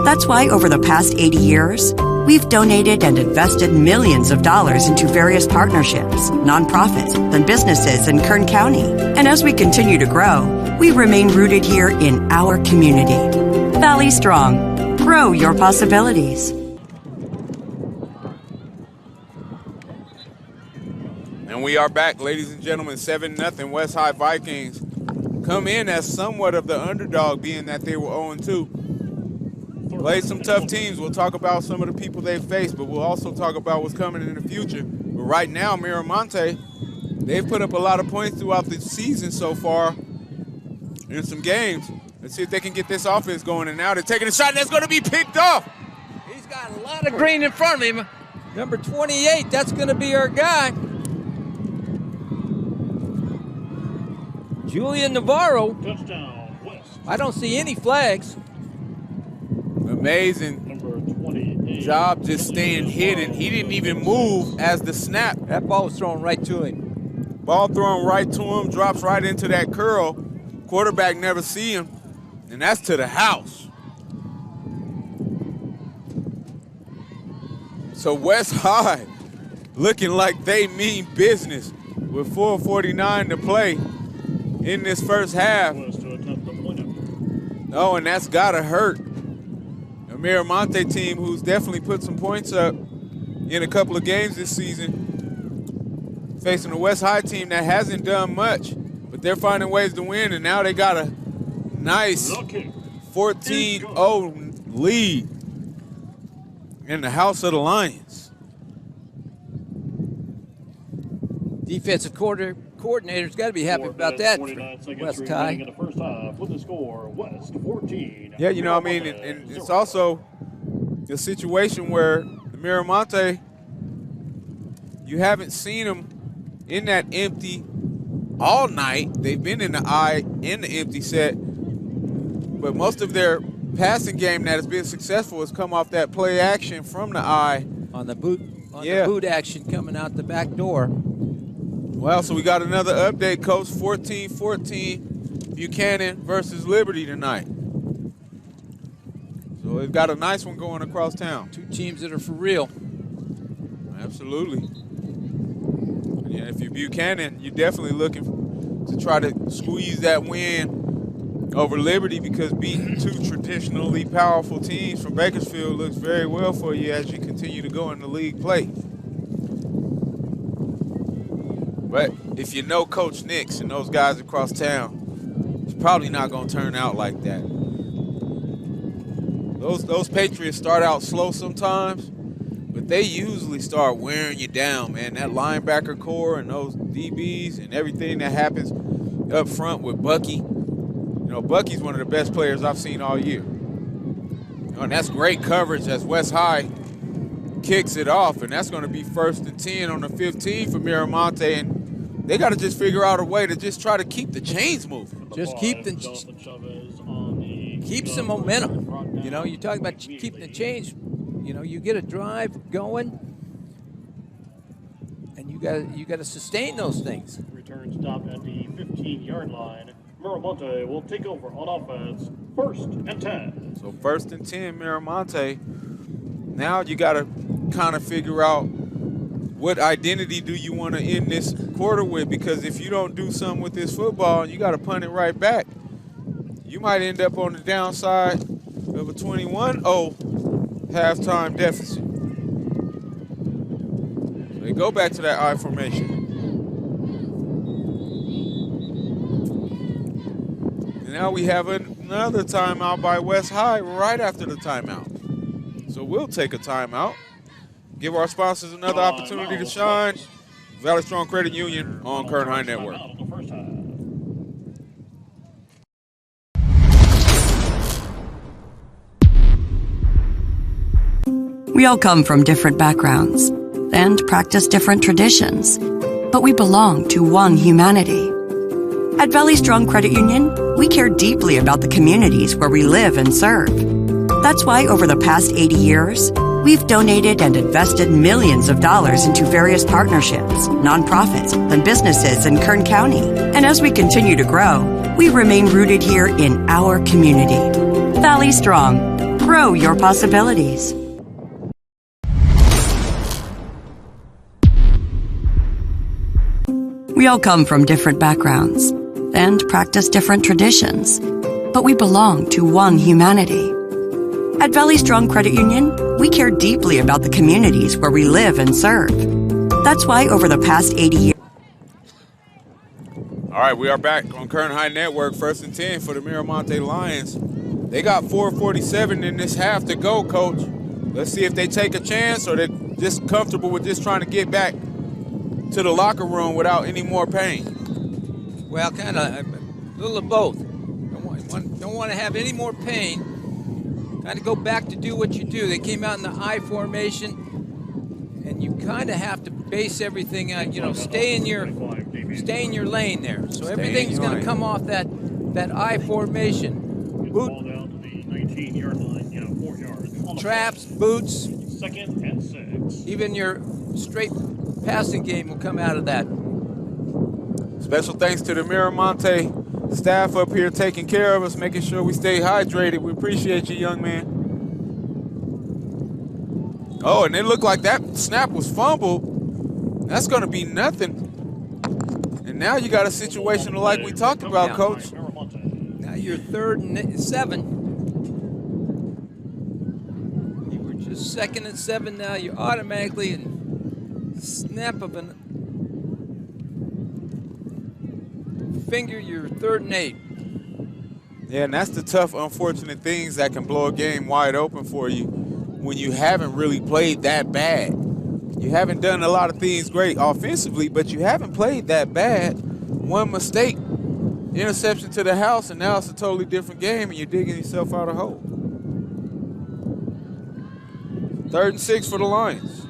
That's why over the past 80 years, we've donated and invested millions of dollars into various partnerships, nonprofits, and businesses in Kern County. And as we continue to grow, we remain rooted here in our community. Valley Strong. Grow your possibilities. And we are back, ladies and gentlemen. 7-0 West High Vikings come in as somewhat of the underdog, being that they were 0-2. Played some tough teams. We'll talk about some of the people they faced, but we'll also talk about what's coming in the future. But right now, Miramonte, they've put up a lot of points throughout the season so far in some games. Let's see if they can get this offense going. And now they're taking a shot, and that's going to be picked off. He's got a lot of green in front of him. Number 28, that's going to be our guy. Julian Navarro. Touchdown, West. I don't see any flags. Amazing Number 28. job just staying hidden. He didn't even move as the snap. That ball was thrown right to him. Ball thrown right to him, drops right into that curl. Quarterback never see him, and that's to the house. So West High looking like they mean business with 4:49 to play in this first half. West to attempt the point up. Oh, and that's gotta hurt. A Miramonte team who's definitely put some points up in a couple of games this season, facing a West High team that hasn't done much, but they're finding ways to win, and now they got a nice 14-0 lead in the house of the Lions. Defensive coordinator's got to be happy about that. West High. In the first half with the score, West 14. Yeah, you know, I mean, and it's also the situation where the Miramonte, you haven't seen them in that empty all night. They've been in the eye in the empty set, but most of their passing game that has been successful has come off that play action from the eye. On the boot action coming out the back door. Well, so we got another update, Coach. 14-14 Buchanan versus Liberty tonight. So they've got a nice one going across town. Two teams that are for real. Absolutely. And if you're Buchanan, you're definitely looking to try to squeeze that win over Liberty, because beating two traditionally powerful teams from Bakersfield looks very well for you as you continue to go in the league play. But if you know Coach Nix and those guys across town, it's probably not going to turn out like that. Those Patriots start out slow sometimes, but they usually start wearing you down, man. That linebacker core and those DBs and everything that happens up front with Bucky. You know, Bucky's one of the best players I've seen all year. And that's great coverage as West High kicks it off, and that's going to be 1st and 10 on the 15 for Miramonte, and they got to just figure out a way to just try to keep the chains moving. Just keep some momentum. You know, you talk about keeping the change. You know, you get a drive going, and you got to sustain those things. Return stop at the 15-yard line. Miramonte will take over on offense. 1st and 10. So 1st and 10, Miramonte. Now you got to kind of figure out what identity do you want to end this quarter with, because if you don't do something with this football and you got to punt it right back, you might end up on the downside of a 21-0 halftime deficit. So they go back to that I formation. And now we have another timeout by West High right after the timeout. So we'll take a timeout. Give our sponsors another opportunity to shine. Valley Strong Credit Union on Kern High Network. We all come from different backgrounds and practice different traditions, but we belong to one humanity. At Valley Strong Credit Union, we care deeply about the communities where we live and serve. That's why over the past 80 years, we've donated and invested millions of dollars into various partnerships, nonprofits, and businesses in Kern County. And as we continue to grow, we remain rooted here in our community. Valley Strong. Grow your possibilities. We all come from different backgrounds and practice different traditions, but we belong to one humanity. At Valley Strong Credit Union, we care deeply about the communities where we live and serve. That's why over the past 80 years... All right, we are back on Kern High Network, 1st and 10 for the Miramonte Lions. They got 4:47 in this half to go, Coach. Let's see if they take a chance or they're just comfortable with just trying to get back to the locker room without any more pain. Well, kind of a little of both. Don't want to have any more pain. Kind of go back to do what you do. They came out in the I formation, and you kind of have to base everything on, you know, stay in your stay in your lane there. So Stay in everything's your going to lane. come off that I formation. Get the ball down to the 19-yard line, 4 yards. On the Traps, play. boots, 2nd and 6. even your straight passing game will come out of that. Special thanks to the Miramonte staff up here taking care of us, making sure we stay hydrated. We appreciate you, young man. Oh, and it looked like that snap was fumbled. That's going to be nothing. And now you got a situation like we talked about, Coach. Now you're 3rd and 7. You were just 2nd and 7. Now you're automatically in snap of a finger. You're 3rd and 8. Yeah, and that's the tough, unfortunate things that can blow a game wide open for you when you haven't really played that bad. You haven't done a lot of things great offensively, but you haven't played that bad. One mistake, interception to the house, and now it's a totally different game, and you're digging yourself out of a hole. 3rd and 6 for the Lions.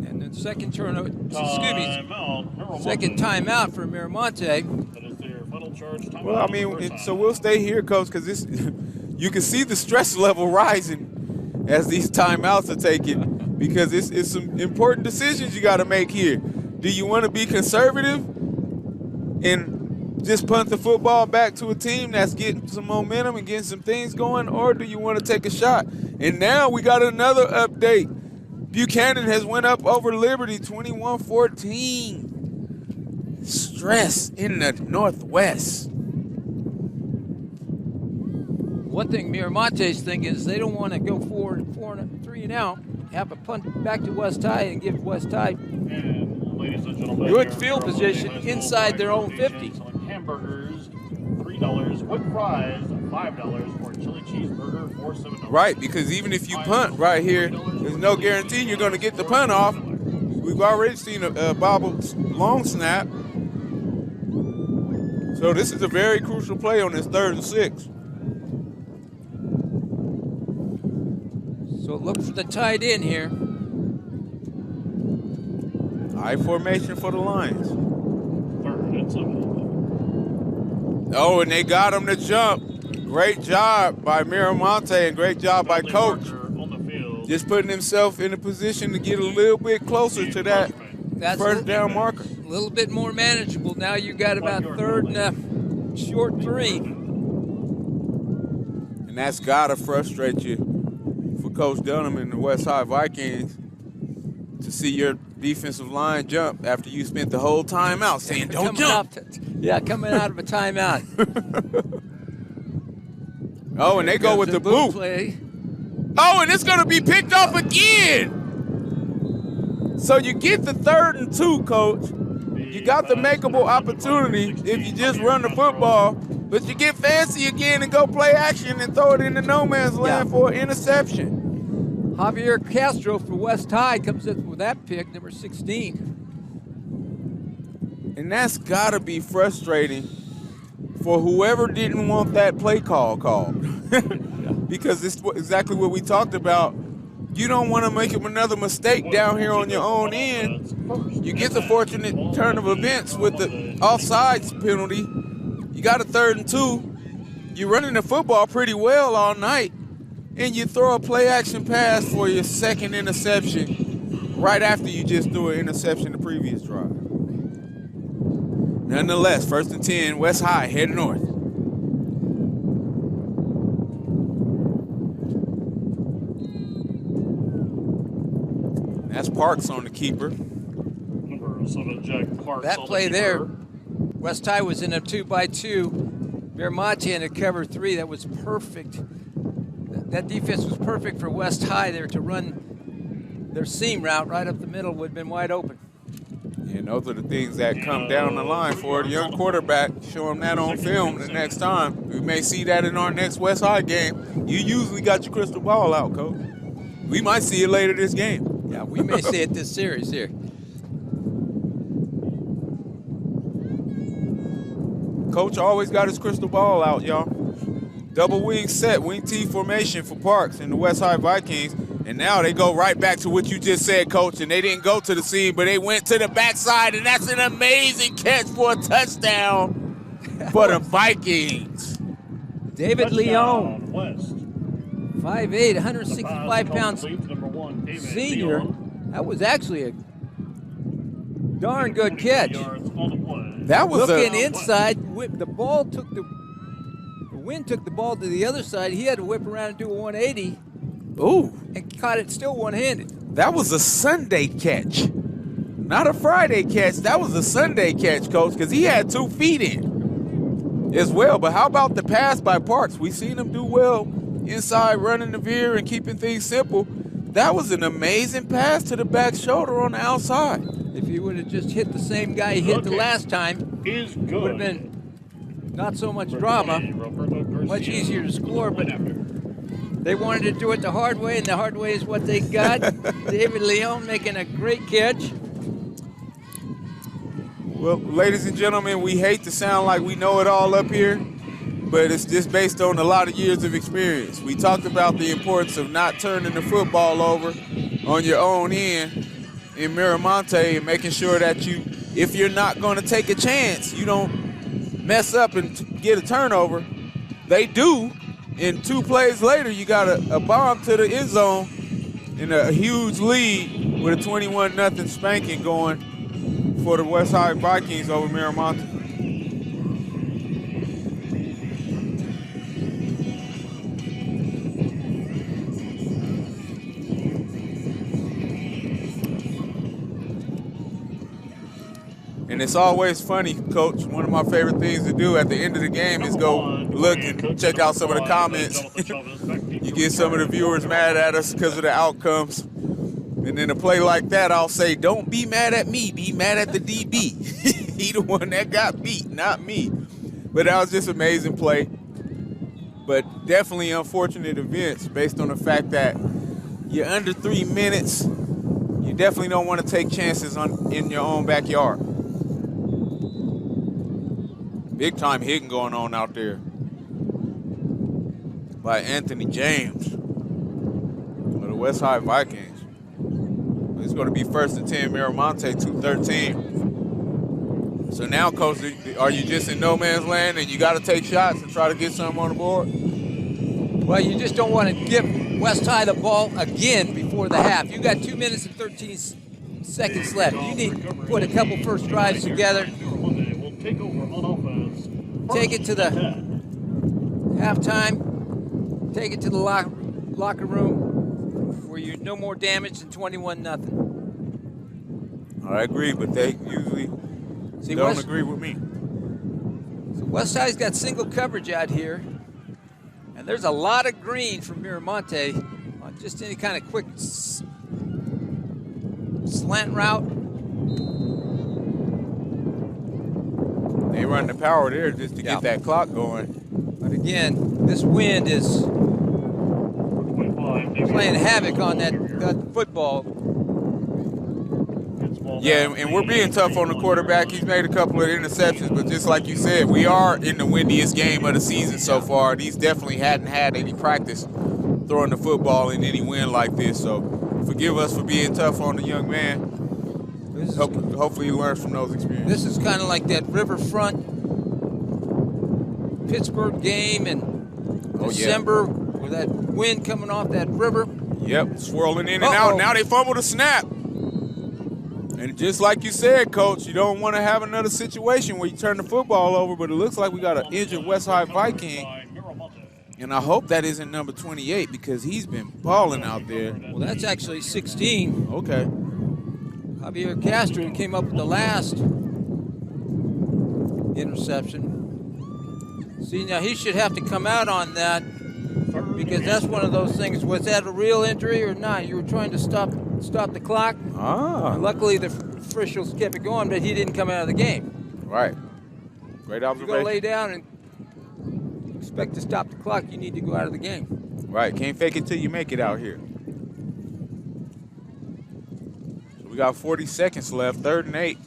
And then second turnover, Timeout. second timeout for Miramonte. That is their final charge. Timeout. Well, I mean, so we'll stay here, Coach, because this you can see the stress level rising as these timeouts are taken, because it's some important decisions you got to make here. Do you want to be conservative and just punt the football back to a team that's getting some momentum and getting some things going, or do you want to take a shot? And now we got another update. Buchanan has went up over Liberty 21-14. Stress in the Northwest. One thing Miramonte's thinking is they don't want to go 3 and out, have a punt back to West High and give West High And ladies and gentlemen, good here field at Miramonte position High School, inside their own 50. selling hamburgers, $3, with fries, $5, or chili cheeseburger for $7. Right, because even if you punt right here, there's no guarantee you're going to get the punt off. We've already seen a bobble long snap. So this is a very crucial play on this 3rd and 6. So look for the tight end here. I formation for the Lions. 3rd and 7. Oh, and they got him to jump. Great job by Miramonte and great job by Coach. On the field. Just putting himself in a position to get a little bit closer to that first down marker. A little bit more manageable. Now you got about 3rd and short 3. And that's got to frustrate you for Coach Dunham and the West High Vikings to see your defensive line jump after you spent the whole time out saying, don't jump. Coming out of a timeout. Oh, and they go with the boot. Play. Oh, and it's going to be picked off again. So you get the 3rd and 2, Coach. You got the makeable opportunity if you just run the football, but you get fancy again and go play action and throw it into no man's land for an interception. Javier Castro for West High comes in with that pick, number 16. And that's got to be frustrating for whoever didn't want that play call called. Because it's exactly what we talked about. You don't want to make another mistake down here on your own end. You get the fortunate turn of events with the offsides penalty. You got a 3rd and 2. You're running the football pretty well all night. And you throw a play action pass for your 2nd interception right after you just threw an interception the previous drive. Nonetheless, 1st and 10, West High heading north. That's Parks on the keeper. Number 7, Jack Parks. That on play the there, keeper. West High was in a 2-by-2. Miramonte in a cover 3. That was perfect. That defense was perfect for West High there to run their seam route right up the middle. Would have been wide open. And those are the things that come down the line for the young quarterback. Show him that on film the next time. We may see that in our next West High game. You usually got your crystal ball out, Coach. We might see it later this game. Yeah, we may see it this series here. Coach always got his crystal ball out, y'all. Double wing set, wing T formation for Parks and the West High Vikings. And now they go right back to what you just said, Coach, and they didn't go to the seam, but they went to the backside, and that's an amazing catch for a touchdown for the Vikings. David Touchdown, Leon, West. 5'8", 165 pounds senior. That was actually a darn good catch. That was Looking inside, the wind took the ball to the other side. He had to whip around and do a 180. Ooh. And caught it still one-handed. That was a Sunday catch. Not a Friday catch. That was a Sunday catch, Coach, because he had 2 feet in as well. But how about the pass by Parks? We seen him do well inside, running the veer and keeping things simple. That was an amazing pass to the back shoulder on the outside. If he would have just hit the same guy he hit the last time, Is it would good. have been not so much drama, much easier to score, but they wanted to do it the hard way, and the hard way is what they got. David Leon making a great catch. Well, ladies and gentlemen, we hate to sound like we know it all up here, but it's just based on a lot of years of experience. We talked about the importance of not turning the football over on your own end in Miramonte and making sure that you, if you're not going to take a chance, you don't mess up and get a turnover. They do. And 2 plays later, you got a bomb to the end zone and a huge lead with a 21-0 spanking going for the Westside Vikings over Miramonte. And it's always funny, Coach. One of my favorite things to do at the end of the game is go look and check out some of the comments. You get some of the viewers mad at us because of the outcomes. And in a play like that, I'll say, don't be mad at me. Be mad at the DB. He the one that got beat, not me. But that was just an amazing play. But definitely unfortunate events based on the fact that you're under 3 minutes. You definitely don't want to take chances in your own backyard. Big time hitting going on out there by Anthony James of the Westside Vikings. It's going to be 1st and 10, Miramonte, 2:13. So now, Coach, are you just in no man's land and you got to take shots and try to get something on the board? Well, you just don't want to give West High the ball again before the half. You got 2 minutes and 13 seconds left. You need to put a couple first drives together. Take it to the halftime. Take it to the locker room where you're no more damage than 21-0. I agree, but they usually don't agree with me. So West Side's got single coverage out here. And there's a lot of green from Miramonte on just any kind of quick slant route. They run the power there just to get that clock going. But again, this wind is playing havoc on that football. Yeah, and we're being tough on the quarterback. He's made a couple of interceptions, but just like you said, we are in the windiest game of the season so far. And he's definitely hadn't had any practice throwing the football in any wind like this. So forgive us for being tough on the young man. Hopefully he learns from those experiences. This is kind of like that Riverfront Pittsburgh game in December with that wind coming off that river. Yep, swirling in and out. Now they fumble the snap. And just like you said, Coach, you don't want to have another situation where you turn the football over, but it looks like we got an injured Westside Viking. And I hope that isn't number 28 because he's been balling out there. Well, that's actually 16. Okay. Javier Castro came up with the last interception. See, now he should have to come out on that because that's one of those things. Was that a real injury or not? You were trying to stop the clock. And luckily, the officials kept it going, but he didn't come out of the game. Right. Great observation. You go lay down and expect to stop the clock, you need to go out of the game. Right. Can't fake it till you make it out here. So we got 40 seconds left, 3rd and 8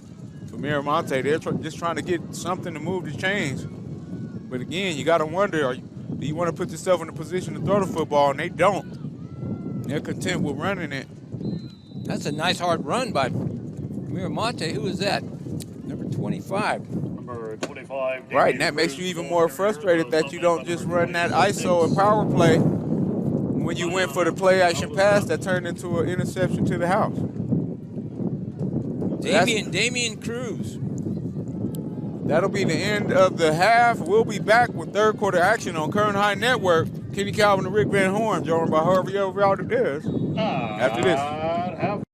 for Miramonte. They're just trying to get something to move the chains. But again, you got to wonder, do you want to put yourself in a position to throw the football? And they don't. They're content with running it. That's a nice hard run by Miramonte. Who is that? Number 25. Number 25. Right, and that makes you even more frustrated that you don't just run that ISO and power play when you went for the play action pass that turned into an interception to the house. Damian Cruz. That'll be the end of the half. We'll be back with third quarter action on Kern High Network. Kenny Calvin and Rick Van Horn, joined by Harvey Everett it is. After this.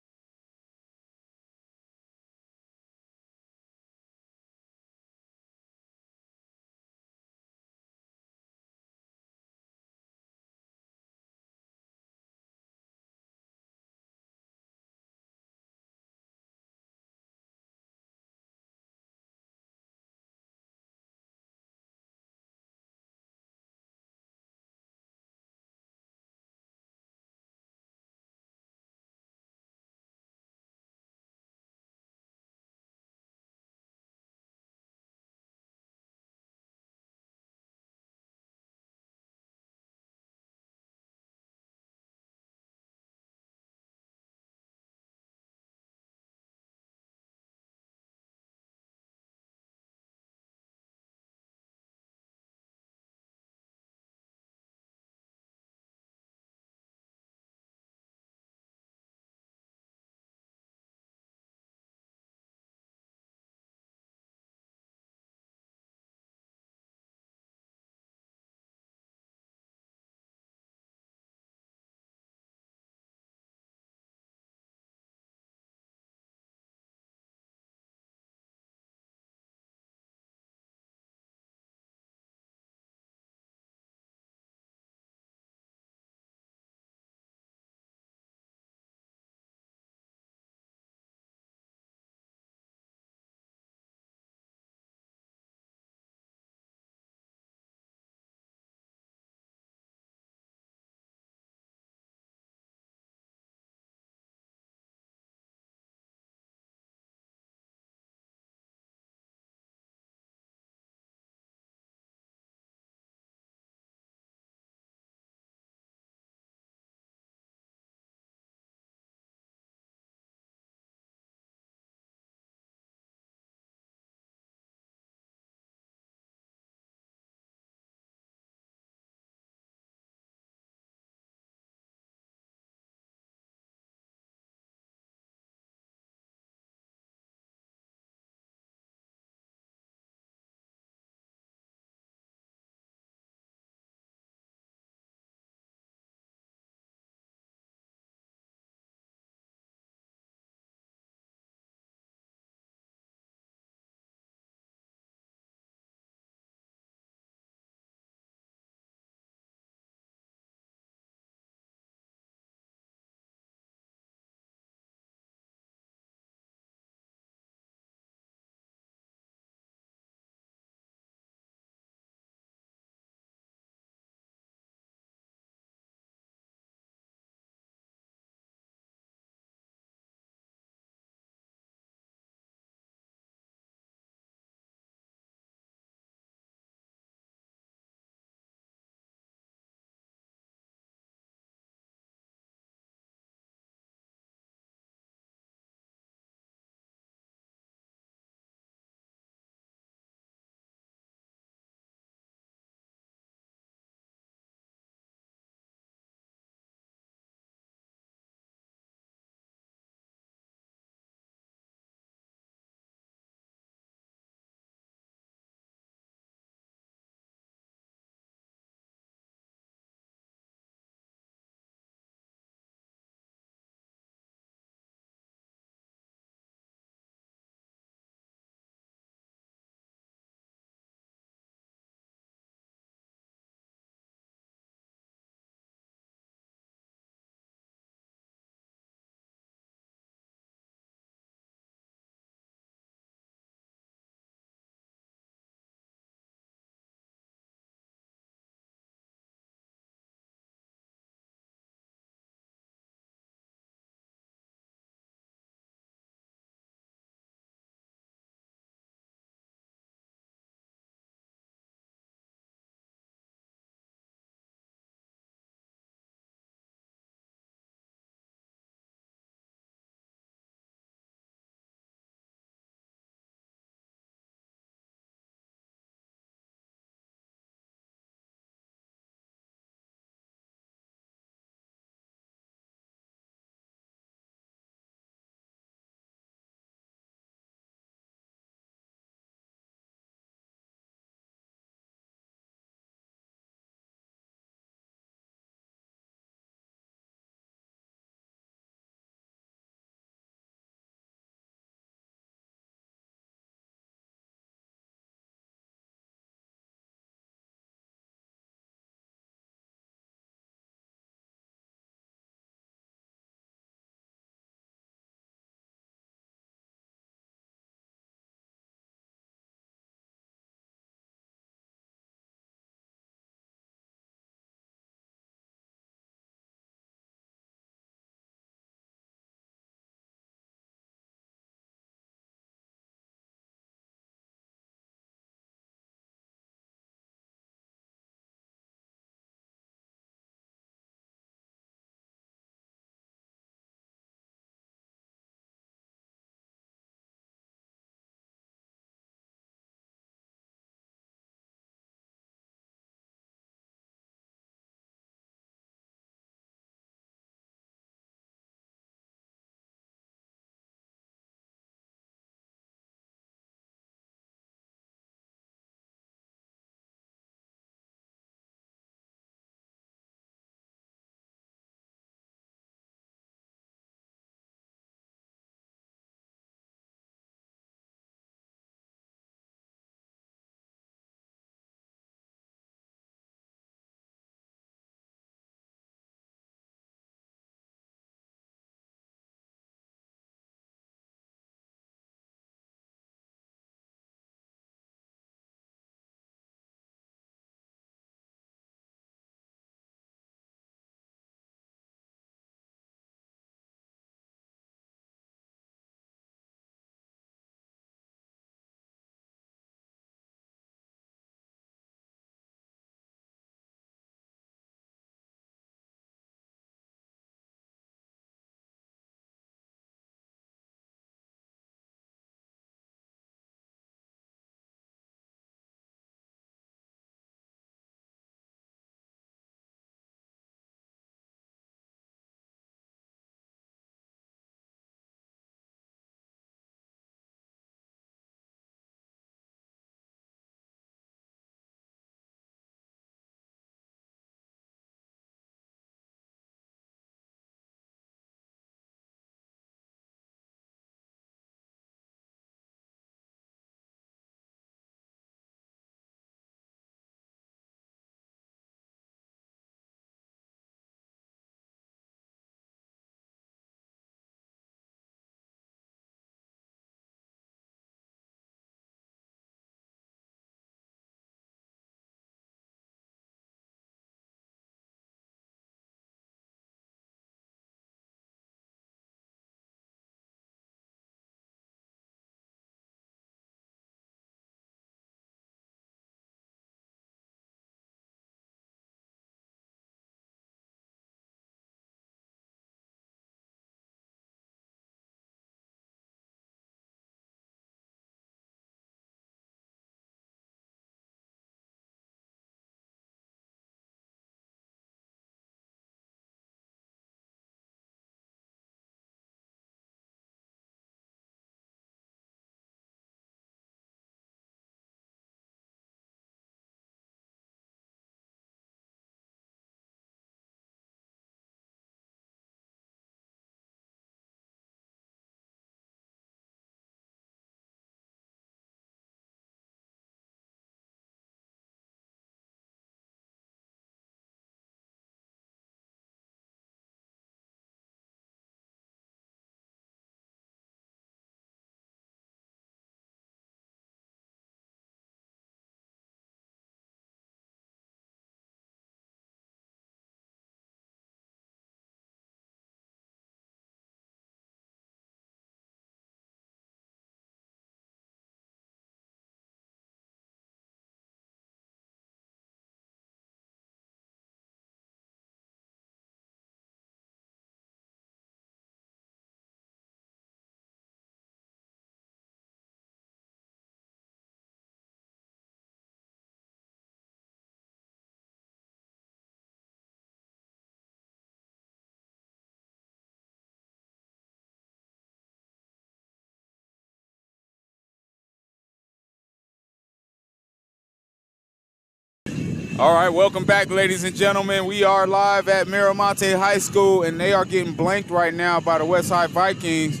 All right, welcome back, ladies and gentlemen. We are live at Miramonte High School, and they are getting blanked right now by the Westside Vikings.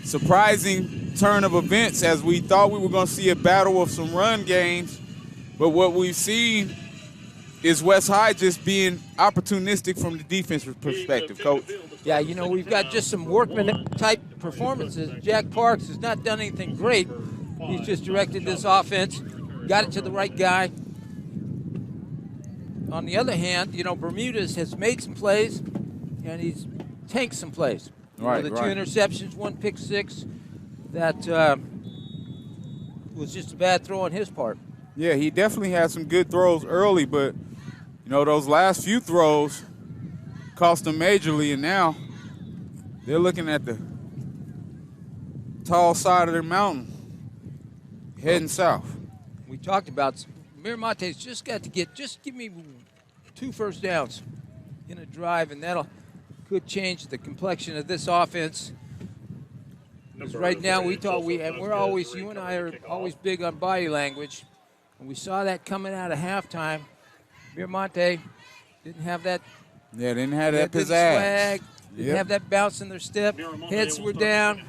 Surprising turn of events, as we thought we were going to see a battle of some run games, but what we've seen is West High just being opportunistic from the defensive perspective, Coach. Yeah, you know, we've got just some workman-type performances. Jack Parks has not done anything great. He's just directed this offense, got it to the right guy. On the other hand, you know, Bermudez has made some plays, and he's tanked some plays. Right, the 2 interceptions, 1 pick six. That was just a bad throw on his part. Yeah, he definitely had some good throws early, but, you know, those last few throws cost them majorly, and now they're looking at the tall side of their mountain, heading south. We talked about Miramonte's just got to just give me 2 first downs in a drive, and that'll could change the complexion of this offense. Because right now you and I are always big on body language, and we saw that coming out of halftime. Miramonte didn't have that. Yeah, didn't have that pizzazz. Swag, didn't have that bounce in their step. Heads were down.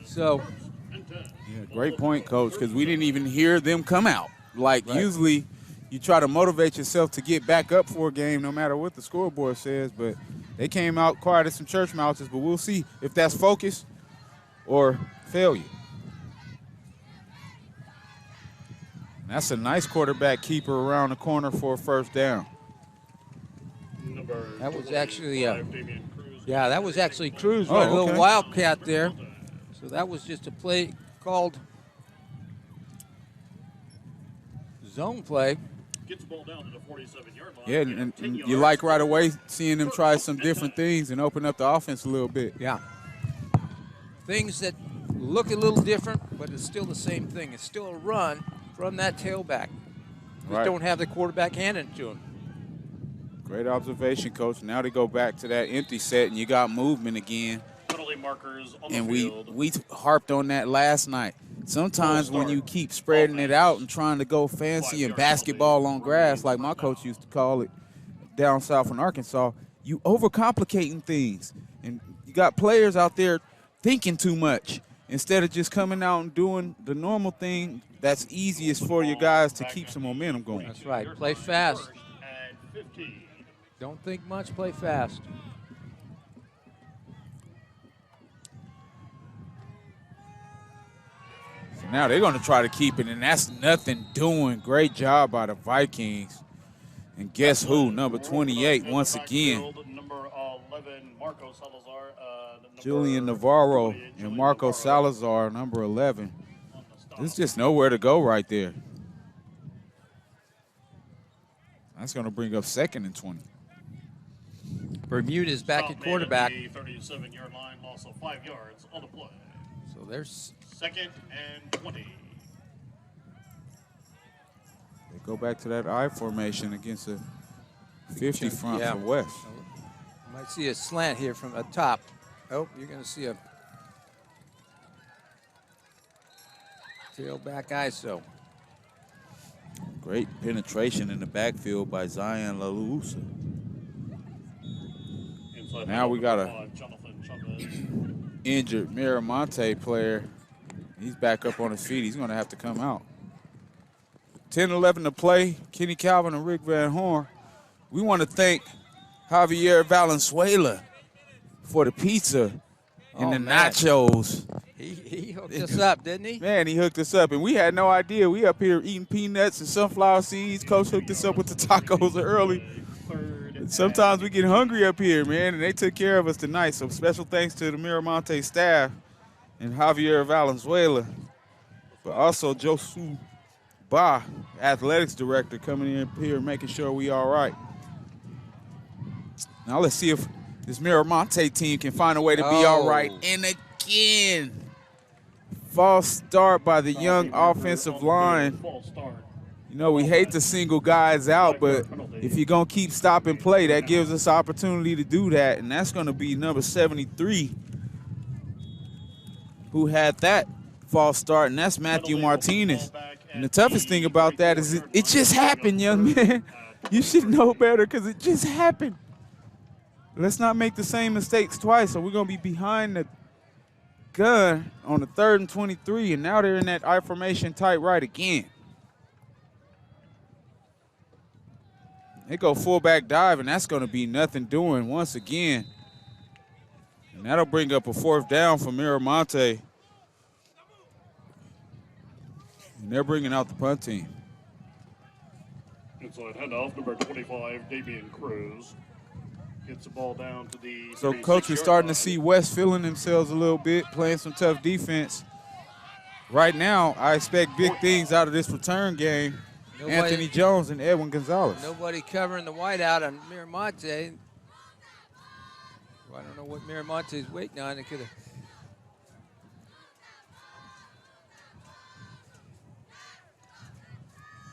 So, yeah, great point, Coach, because we didn't even hear them come out. Like, usually you try to motivate yourself to get back up for a game no matter what the scoreboard says, but they came out quiet as some church mouses, but we'll see if that's focus or failure. That's a nice quarterback keeper around the corner for a first down. That was actually, that was actually Cruz running a little wildcat there. So that was just a play called zone play. Gets the ball down to the 47-yard line. Yeah, and you like right away seeing them try some different things and open up the offense a little bit. Yeah. Things that look a little different, but it's still the same thing. It's still a run from that tailback. Just don't have the quarterback handing it to him. Great observation, Coach. Now they go back to that empty set, and you got movement again. Penalty markers on the And field. we harped on that last night. Sometimes when you keep spreading it out and trying to go fancy and basketball on grass, like my coach used to call it down south in Arkansas, you overcomplicating things. And you got players out there thinking too much instead of just coming out and doing the normal thing that's easiest for your guys to keep some momentum going. That's right. Play fast. Don't think much, play fast. So now they're going to try to keep it, and that's nothing doing. Great job by the Vikings. And guess who? Number 28 once again. Number 11, Marco Salazar. Julian Navarro and Marco Salazar, number 11. There's just nowhere to go right there. That's going to bring up 2nd and 20. Bermudez back at quarterback. 37-yard line, loss of 5 yards on the play. So there's 2nd and 20. They go back to that I formation against a 50 front for West. You might see a slant here from the top. Oh, you're going to see a tailback ISO. Great penetration in the backfield by Zion Lalusa. Now we got a injured Miramonte player. He's back up on his feet. He's going to have to come out. 10-11 to play. Kenny Calvin and Rick Van Horn. We want to thank Javier Valenzuela for the pizza and the nachos. He hooked us up, didn't he? Man, he hooked us up, and we had no idea. We up here eating peanuts and sunflower seeds. Coach hooked us up with the tacos early. Sometimes we get hungry up here, man, and they took care of us tonight. So special thanks to the Miramonte staff and Javier Valenzuela, but also Josu Ba, athletics director, coming in here making sure we all right. Now let's see if this Miramonte team can find a way to be all right. And again, false start by the young offensive line. You know, we hate to single guys out, but if you're going to keep stop and play, that gives us opportunity to do that, and that's going to be number 73 who had that false start, and that's Matthew Martinez. And the toughest thing about that is it just happened, young man. You should know better because it just happened. Let's not make the same mistakes twice, or we're going to be behind the gun on the 3rd and 23, and now they're in that I formation tight right again. They go fullback dive, and that's going to be nothing doing once again. And that'll bring up a 4th down for Miramonte. And they're bringing out the punt team. Inside handoff, number 25, Damian Cruz. Gets the ball down to the So, Coach, we're starting to see West feeling themselves a little bit, playing some tough defense. Right now, I expect big things out of this return game. Anthony Jones and Edwin Gonzalez. Nobody covering the whiteout on Miramonte. I don't know what Miramonte is waiting on. It could have.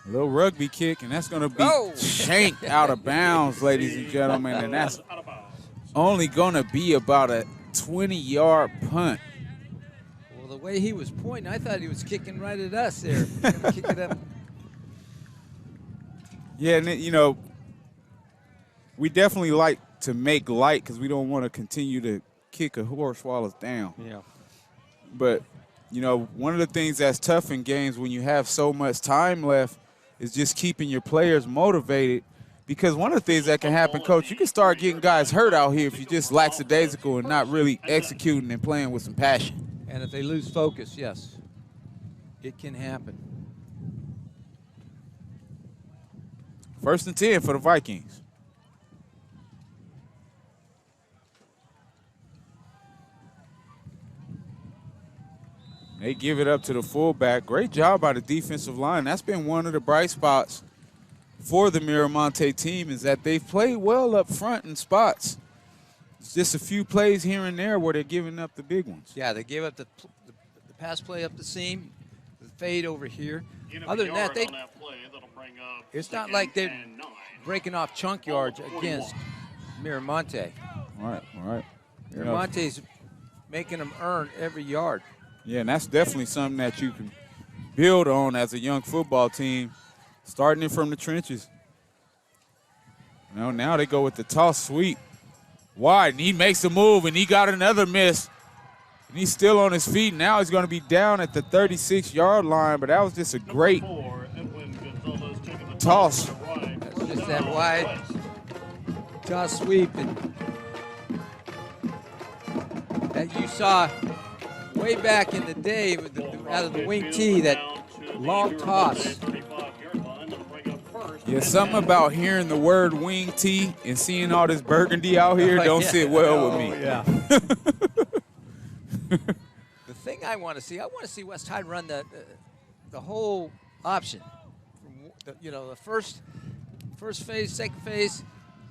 A little rugby kick, and that's going to be shanked out of bounds, ladies and gentlemen. And that's only going to be about a 20-yard punt. Well, the way he was pointing, I thought he was kicking right at us there. Kick it up. Yeah, and you know, we definitely like to make light because we don't want to continue to kick a horse while it's down. Yeah. But, you know, one of the things that's tough in games when you have so much time left is just keeping your players motivated, because one of the things that can happen, Coach, you can start getting guys hurt out here if you just lackadaisical and not really executing and playing with some passion. And if they lose focus, yes, it can happen. 1st and 10 for the Vikings. They give it up to the fullback. Great job by the defensive line. That's been one of the bright spots for the Miramonte team, is that they've played well up front in spots. It's just a few plays here and there where they're giving up the big ones. Yeah, they gave up the pass play up the seam, the fade over here. Other than that, it's not like they're breaking off chunk yards against Miramonte. All right. Miramonte's making them earn every yard. Yeah, and that's definitely something that you can build on as a young football team, starting it from the trenches. Now they go with the toss sweep. Wide, and he makes a move, and he got another miss. And he's still on his feet. Now he's going to be down at the 36-yard line, but that was just a great toss. That's just that wide toss sweep that you saw way back in the day with out of the wing tee, that long toss. Yeah, something about hearing the word wing tee and seeing all this burgundy out here don't sit well with me. Yeah. The thing I want to see West Tide run the whole option. From the first phase, second phase,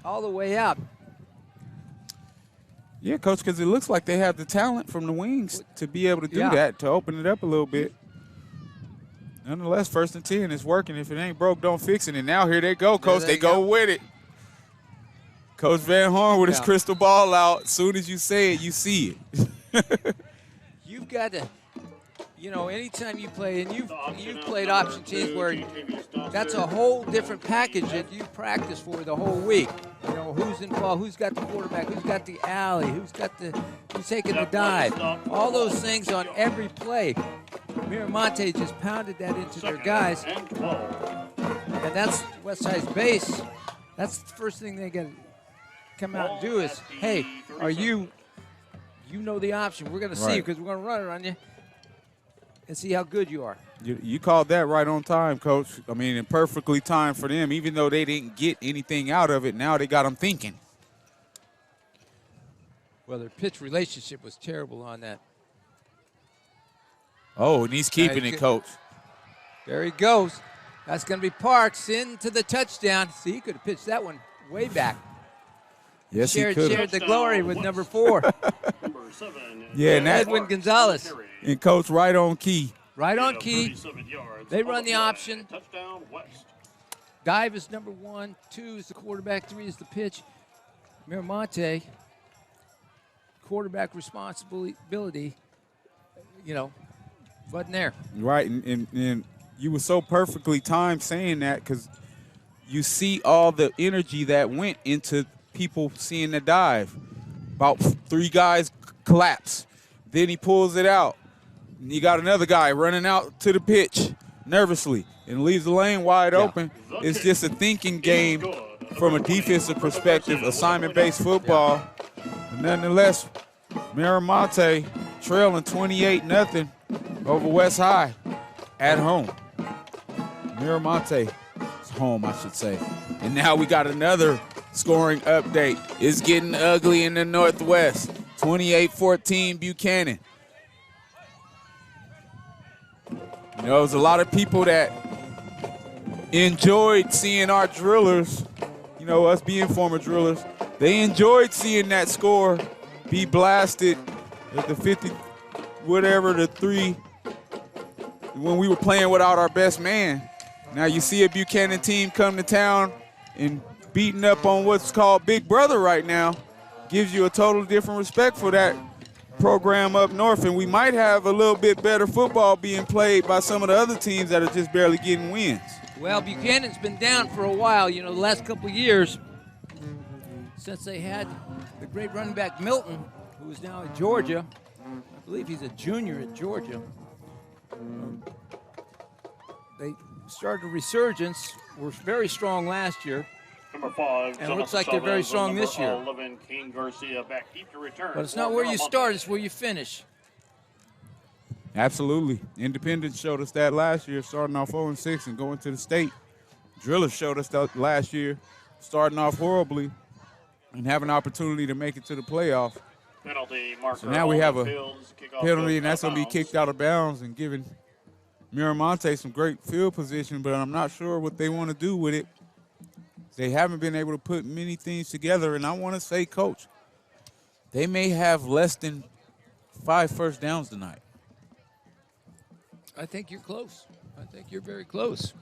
all the way out. Yeah, Coach, because it looks like they have the talent from the wings to be able to do that, to open it up a little bit. Nonetheless, 1st and 10 is working. If it ain't broke, don't fix it. And now here they go, Coach. They go with it. Coach Van Horn with his crystal ball out. As soon as you say it, you see it. You've got to, anytime you play, and you've played option teams where that's a whole different package that you practice for the whole week. Who's involved, who's got the quarterback, who's got the alley, who's taking the dive. All those things on every play. Miramonte just pounded that into their guys. And that's Westside's base. That's the first thing they got to come out and do is, hey, are you know the option. We're going to see because we're going to run it on you and see how good you are. You called that right on time, Coach. I mean, and perfectly timed for them. Even though they didn't get anything out of it, now they got them thinking. Well, their pitch relationship was terrible on that. Oh, and he's keeping it, Coach. There he goes. That's going to be Parks into the touchdown. See, he could have pitched that one way back. Yes, he could. Shared the glory with number 4. Yeah, and Edwin Gonzalez. And Coach, right on key. Right on key. They run the option. Dive is number 1. 2 is the quarterback. 3 is the pitch. Miramonte, quarterback responsibility, wasn't there. Right, and you were so perfectly timed saying that because, you see all the energy that went into people seeing the dive. About 3 guys collapse. Then he pulls it out. And you got another guy running out to the pitch nervously and leaves the lane wide open. It's just a thinking game from a defensive perspective, assignment-based football. But nonetheless, Miramonte trailing 28-0 over West High at home. Miramonte is home, I should say. And now we got another scoring update. It's getting ugly in the Northwest. 28-14 Buchanan. You know, there's a lot of people that enjoyed seeing our drillers, you know, us being former drillers, they enjoyed seeing that score be blasted at the 50, whatever, the 3, when we were playing without our best man. Now you see a Buchanan team come to town and beating up on what's called Big Brother right now. Gives you a total different respect for that program up north, and we might have a little bit better football being played by some of the other teams that are just barely getting wins. Well, Buchanan's been down for a while, you know, the last couple of years since they had the great running back Milton, who is now at Georgia. I believe he's a junior at Georgia. They started a resurgence, were very strong last year. Number 5, and it looks like they're very strong this year. 11, King Garcia back deep to return. But it's not where you start, it's where you finish. Absolutely. Independence showed us that last year, starting off 0-6 and going to the state. Drillers showed us that last year, starting off horribly and having an opportunity to make it to the playoff. Penalty marker. So now we have a kickoff penalty, and that's going to be kicked out of bounds and giving Miramonte some great field position, but I'm not sure what they want to do with it. They haven't been able to put many things together, and I want to say, Coach, they may have less than 5 first downs tonight. I think you're close. I think you're very close.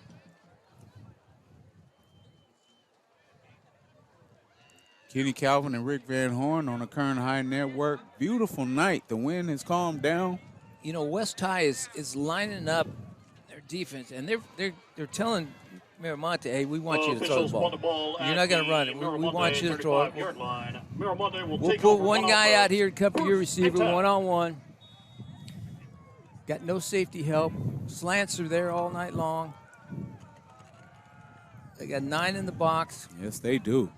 Kenny Calvin and Rick Van Horn on the Kern High Network. Beautiful night. The wind has calmed down. You know, West High is lining up their defense, and they're telling Miramonte, hey, we want you to throw the ball. You're not going to run it. We want you to throw it. We'll put one guy out here to cover your receiver one-on-one. Got no safety help. Slants are there all night long. They got 9 in the box. Yes, they do.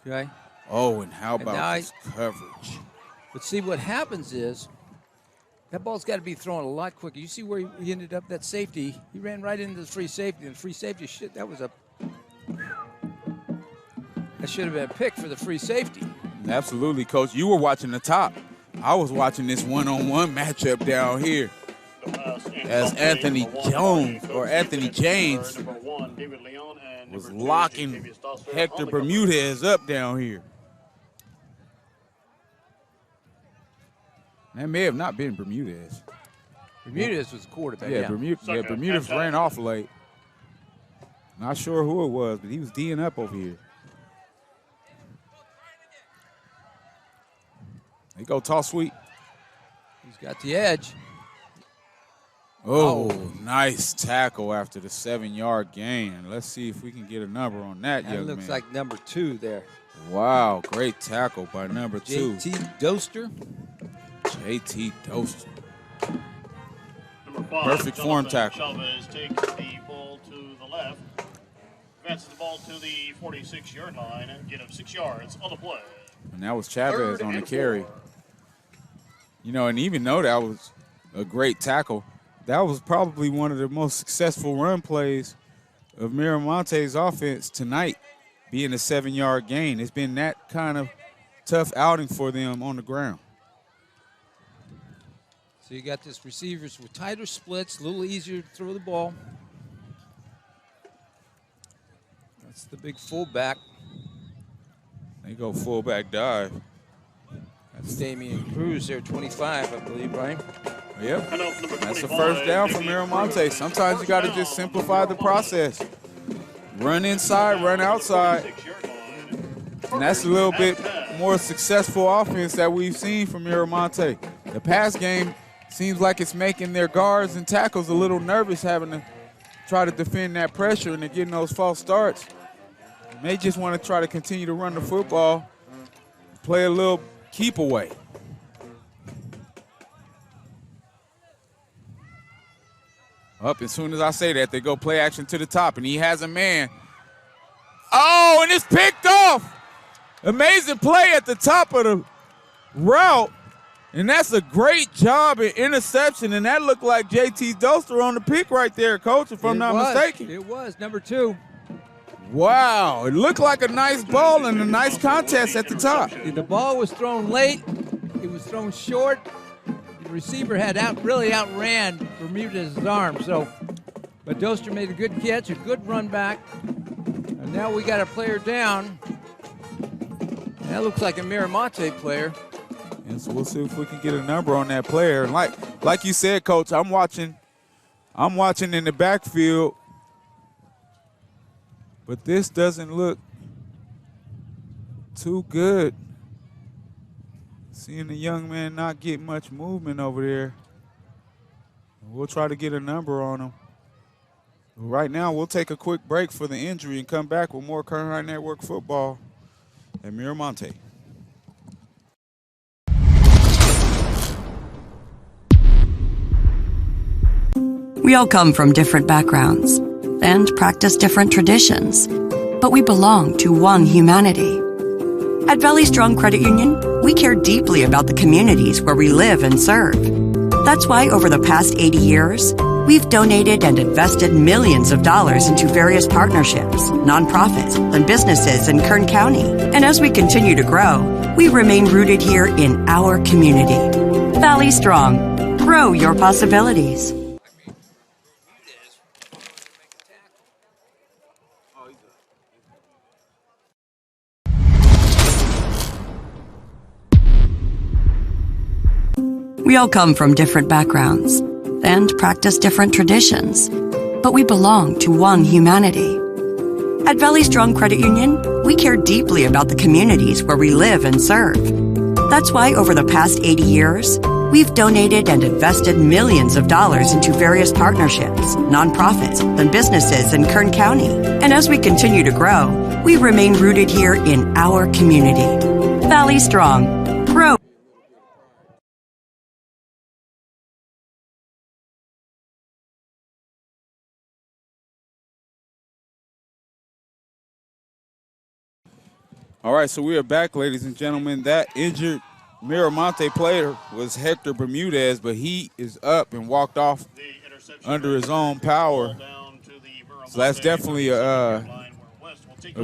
Okay. Oh, and how about this coverage? But see, what happens is that ball's got to be thrown a lot quicker. You see where he ended up, that safety. He ran right into the free safety. And the free safety, that should have been a pick for the free safety. Absolutely, Coach. You were watching the top. I was watching this one-on-one matchup down here as Anthony James was locking Hector Bermudez up down here. That may have not been Bermudez. Bermudez was the quarterback. Yeah, Bermudez ran off late. Not sure who it was, but he was D'ing up over here. They go toss sweep. He's got the edge. Oh, nice tackle after the 7-yard gain. Let's see if we can get a number on that young man. That looks like number 2 there. Wow, great tackle by number 2. JT Doster. JT Doster. Number 5, perfect form tackle. Chavez takes the ball to the left. Advances the ball to the 46-yard line and get him 6 yards on the play. And that was Chavez on the carry. You know, and even though that was a great tackle, that was probably one of the most successful run plays of Miramonte's offense tonight, being a 7-yard gain. It's been that kind of tough outing for them on the ground. So you got this receivers with tighter splits, a little easier to throw the ball. That's the big fullback. They go fullback dive. That's Damian Cruz there, 25, I believe, right? Yep. That's the first down for Miramonte. Sometimes you got to just simplify the process. Run inside, run outside. And that's a little bit more successful offense that we've seen from Miramonte. The pass game seems like it's making their guards and tackles a little nervous, having to try to defend that pressure and they're getting those false starts. May just want to try to continue to run the football, play a little keep away. Up as soon as I say that, they go play action to the top, and he has a man. Oh, and it's picked off. Amazing play at the top of the route, and that's a great job at interception, and that looked like JT Doster on the pick right there, Coach, if I'm not mistaken. It was, number 2. Wow, it looked like a nice ball and a nice contest at the top. The ball was thrown late. It was thrown short. The receiver had really outran Bermuda's arm. But Doster made a good catch, a good run back. And now we got a player down. And that looks like a Miramonte player. And so we'll see if we can get a number on that player. And like you said, Coach, I'm watching in the backfield. But this doesn't look too good. Seeing the young man not get much movement over there. We'll try to get a number on him. Right now, we'll take a quick break for the injury and come back with more Current High Network football at Miramonte. We all come from different backgrounds and practice different traditions, but we belong to one humanity. At Valley Strong Credit Union, we care deeply about the communities where we live and serve. That's why over the past 80 years, we've donated and invested millions of dollars into various partnerships, nonprofits, and businesses in Kern County. And as we continue to grow, we remain rooted here in our community. Valley Strong, grow your possibilities. We all come from different backgrounds and practice different traditions, but we belong to one humanity. At Valley Strong Credit Union, we care deeply about the communities where we live and serve. That's why over the past 80 years, we've donated and invested millions of dollars into various partnerships, nonprofits, and businesses in Kern County. And as we continue to grow, we remain rooted here in our community. Valley Strong, grow. All right, so we are back, ladies and gentlemen. That injured Miramonte player was Hector Bermudez, but he is up and walked off under his own power. So that's definitely a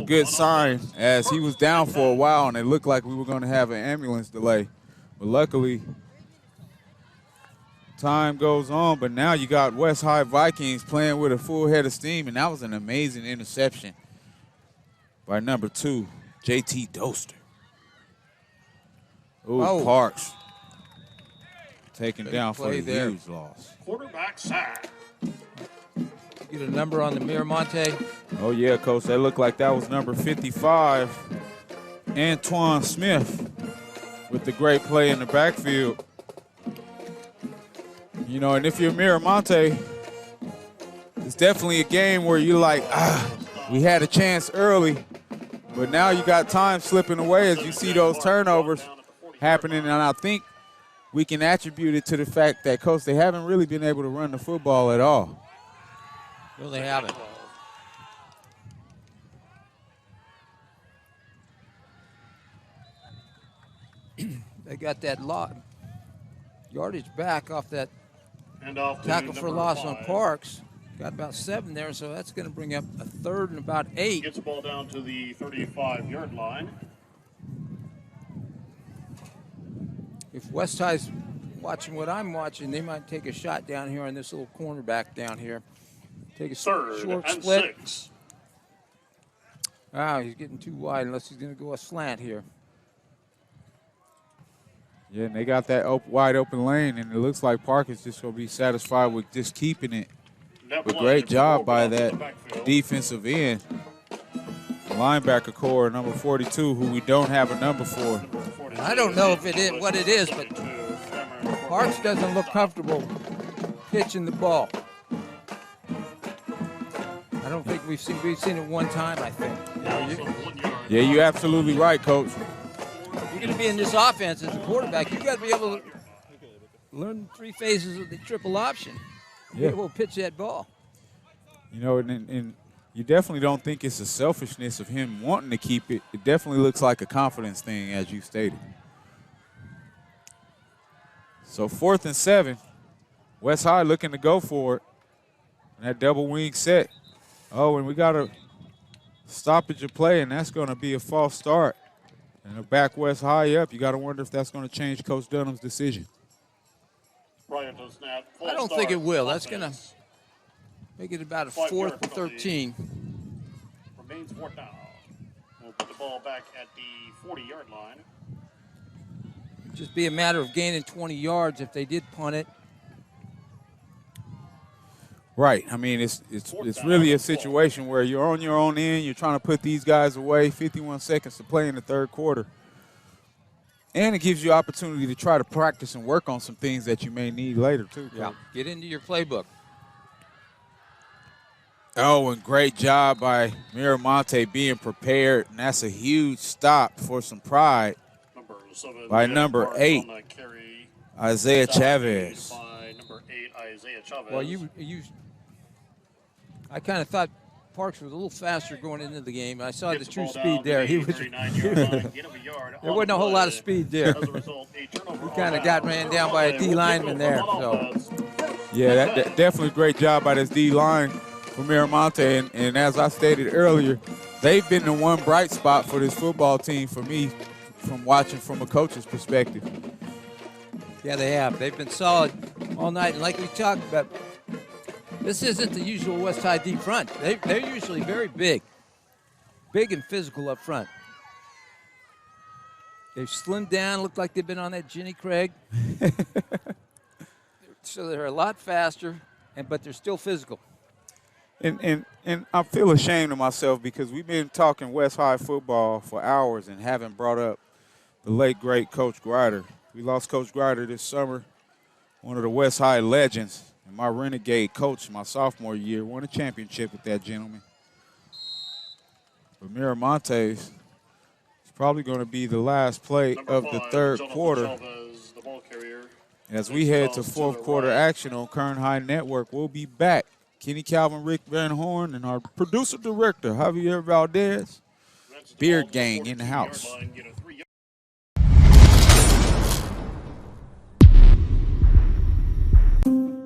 good sign, as he was down for a while and it looked like we were going to have an ambulance delay. But luckily, time goes on, but now you got West High Vikings playing with a full head of steam, and that was an amazing interception by number 2. JT Doster. Ooh, Parks taken down for a huge loss. Quarterback sack. Get a number on the Miramonte. Oh, yeah, Coach. That looked like that was number 55, Antoine Smith, with the great play in the backfield. You know, and if you're Miramonte, it's definitely a game where you're like, we had a chance early. But now you got time slipping away as you see those turnovers happening, and I think we can attribute it to the fact that, Coach, they haven't really been able to run the football at all. No, they haven't. They got that yardage back off that tackle for loss on Parks. Got about 7 there, so that's going to bring up a third and about 8. Gets the ball down to the 35-yard line. If West High's watching what I'm watching, they might take a shot down here on this little cornerback down here. Take a short split. 6. Wow, he's getting too wide unless he's going to go a slant here. Yeah, and they got that wide open lane, and it looks like Park is just going to be satisfied with just keeping it. But great job by that defensive end. Linebacker core, number 42, who we don't have a number for. I don't know if it is what it is, but Parks doesn't look comfortable pitching the ball. I don't think we've seen it one time, I think. Yeah, you're absolutely right, Coach. You're going to be in this offense as a quarterback. You've got to be able to learn 3 phases of the triple option. Yeah. Be able to pitch that ball. You know, and you definitely don't think it's a selfishness of him wanting to keep it. It definitely looks like a confidence thing, as you stated. So 4th and 7. West High looking to go for it. And that double wing set. Oh, and we got a stoppage of play, and that's going to be a false start. And a back West High up. You got to wonder if that's going to change Coach Dunham's decision. Prior to snap, I don't think it will. That's going to make it about a 4th and 13. Remains 4th down. We'll put the ball back at the 40-yard line. It'd just be a matter of gaining 20 yards if they did punt it. Right. I mean, it's really a situation where you're on your own end. You're trying to put these guys away. 51 seconds to play in the 3rd quarter. And it gives you opportunity to try to practice and work on some things that you may need later, too. Yeah. Get into your playbook. Oh, and great job by Miramonte being prepared. And that's a huge stop for some pride by number 8, Isaiah Chavez. By number 8, Isaiah Chavez. Well, I kind of thought Parks was a little faster going into the game. I saw the true speed there. There wasn't a whole lot of speed there. He kind of got ran down by a D lineman there. So. Yeah, that definitely a great job by this D line for Miramonte. And as I stated earlier, they've been the one bright spot for this football team for me from watching from a coach's perspective. Yeah, they have. They've been solid all night. And like we talked about, this isn't the usual West High deep front. They're usually very big and physical up front. They've slimmed down, look like they've been on that Jenny Craig. So they're a lot faster, but they're still physical. And I feel ashamed of myself because we've been talking West High football for hours and haven't brought up the late, great Coach Grider. We lost Coach Grider this summer, one of the West High legends. And my renegade coach my sophomore year won a championship with that gentleman. But Miramonte is probably going to be the last play of the 3rd quarter. As we head to 4th quarter action on Kern High Network, we'll be back. Kenny Calvin, Rick Van Horn, and our producer director, Javier Valdez. Beard Gang in the house.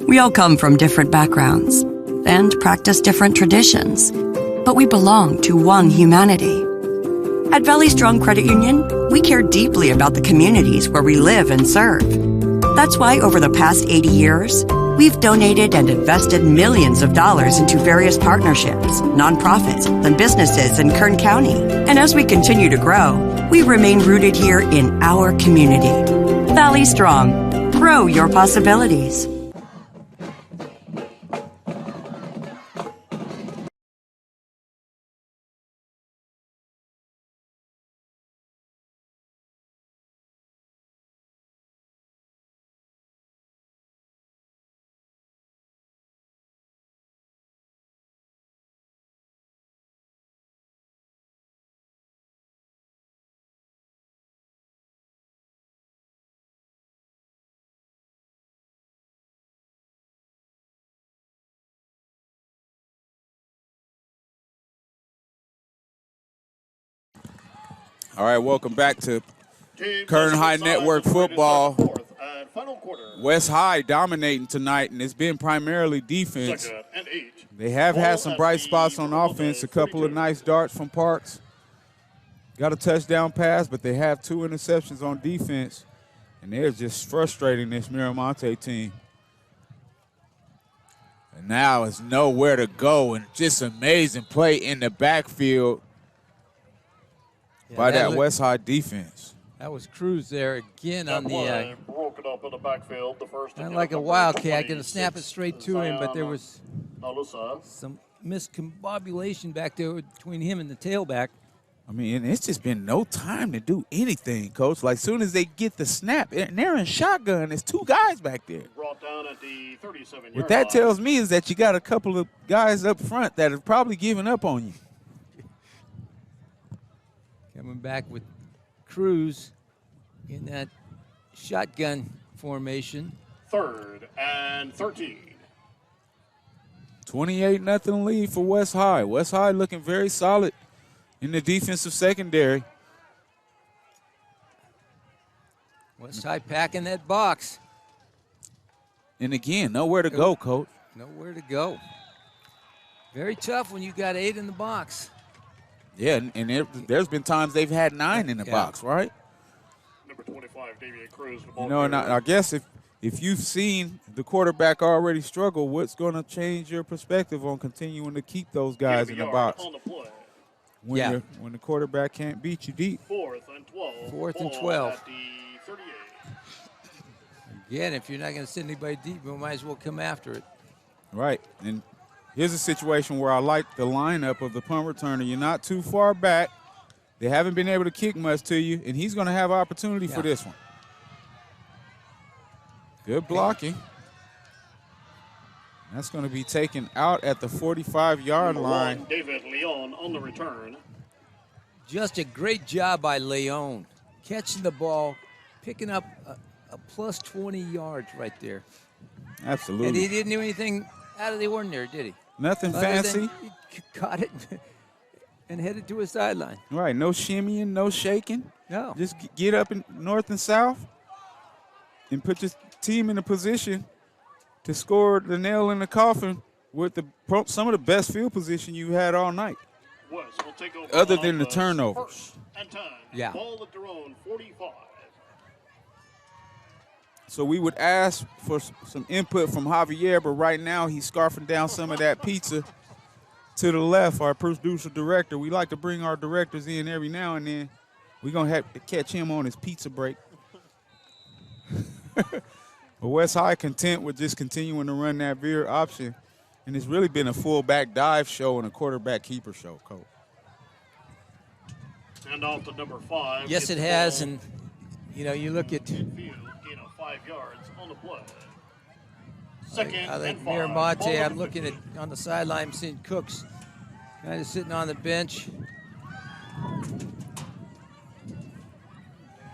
We all come from different backgrounds and practice different traditions, but we belong to one humanity. At Valley Strong Credit Union, we care deeply about the communities where we live and serve. That's why over the past 80 years, we've donated and invested millions of dollars into various partnerships, nonprofits, and businesses in Kern County. And as we continue to grow, we remain rooted here in our community. Valley Strong. Grow your possibilities. All right, welcome back to Kern High Network football. West High dominating tonight, and it's been primarily defense. They have had some bright spots on offense, a couple of nice darts from Parks. Got a touchdown pass, but they have 2 interceptions on defense, and they're just frustrating this Miramonte team. And now it's nowhere to go, and just amazing play in the backfield by that West High defense. That was Cruz there again on the broke it up in the backfield. The first kind of like a wildcat, going to snap it straight to him, but there was some miscombobulation back there between him and the tailback. I mean, and it's just been no time to do anything, Coach. Like, soon as they get the snap, and they're in shotgun, there's 2 guys back there. Brought down at the 37-yard What that line. tells me is that you got a couple of guys up front that have probably given up on you. Coming back with Cruz in that shotgun formation. 3rd and 13. 28-0 lead for West High. West High looking very solid in the defensive secondary. West High packing that box. And again, nowhere to go, Coach. Nowhere to go. Very tough when you got 8 in the box. Yeah, and there's been times they've had 9 in the box, right? Number 25, David Cruz. You know, and I guess if you've seen the quarterback already struggle, what's going to change your perspective on continuing to keep those guys in the box? On the play. When the quarterback can't beat you deep. 4th and 12. 4th and Ball 12. At the 38. Again, if you're not going to send anybody deep, you might as well come after it. Right. And here's a situation where I like the lineup of the punt returner. You're not too far back. They haven't been able to kick much to you, and he's going to have opportunity for this one. Good blocking. That's going to be taken out at the 45-yard line. David Leon on the return. Just a great job by Leon. Catching the ball, picking up a plus 20 yards right there. Absolutely. And he didn't do anything out of the ordinary, did he? Nothing fancy. He caught it and headed to a sideline. Right, no shimmying, no shaking. No. Just get up in north and south and put your team in a position to score the nail in the coffin with some of the best field position you had all night. West will take over other than the turnovers. 1st and 10. Yeah. Ball at their own 45. So we would ask for some input from Javier, but right now he's scarfing down some of that pizza to the left, our producer director. We like to bring our directors in every now and then. We're going to have to catch him on his pizza break. But West High content with just continuing to run that veer option. And it's really been a fullback dive show and a quarterback keeper show, Coach. Send off to number 5. Yes, it has. And, you look at Field, gain of 5 yards on the play. 2nd I think and 5. Miramonte, Ball at I'm the looking 50. at on the sideline, I'm seeing Cooks kind of sitting on the bench.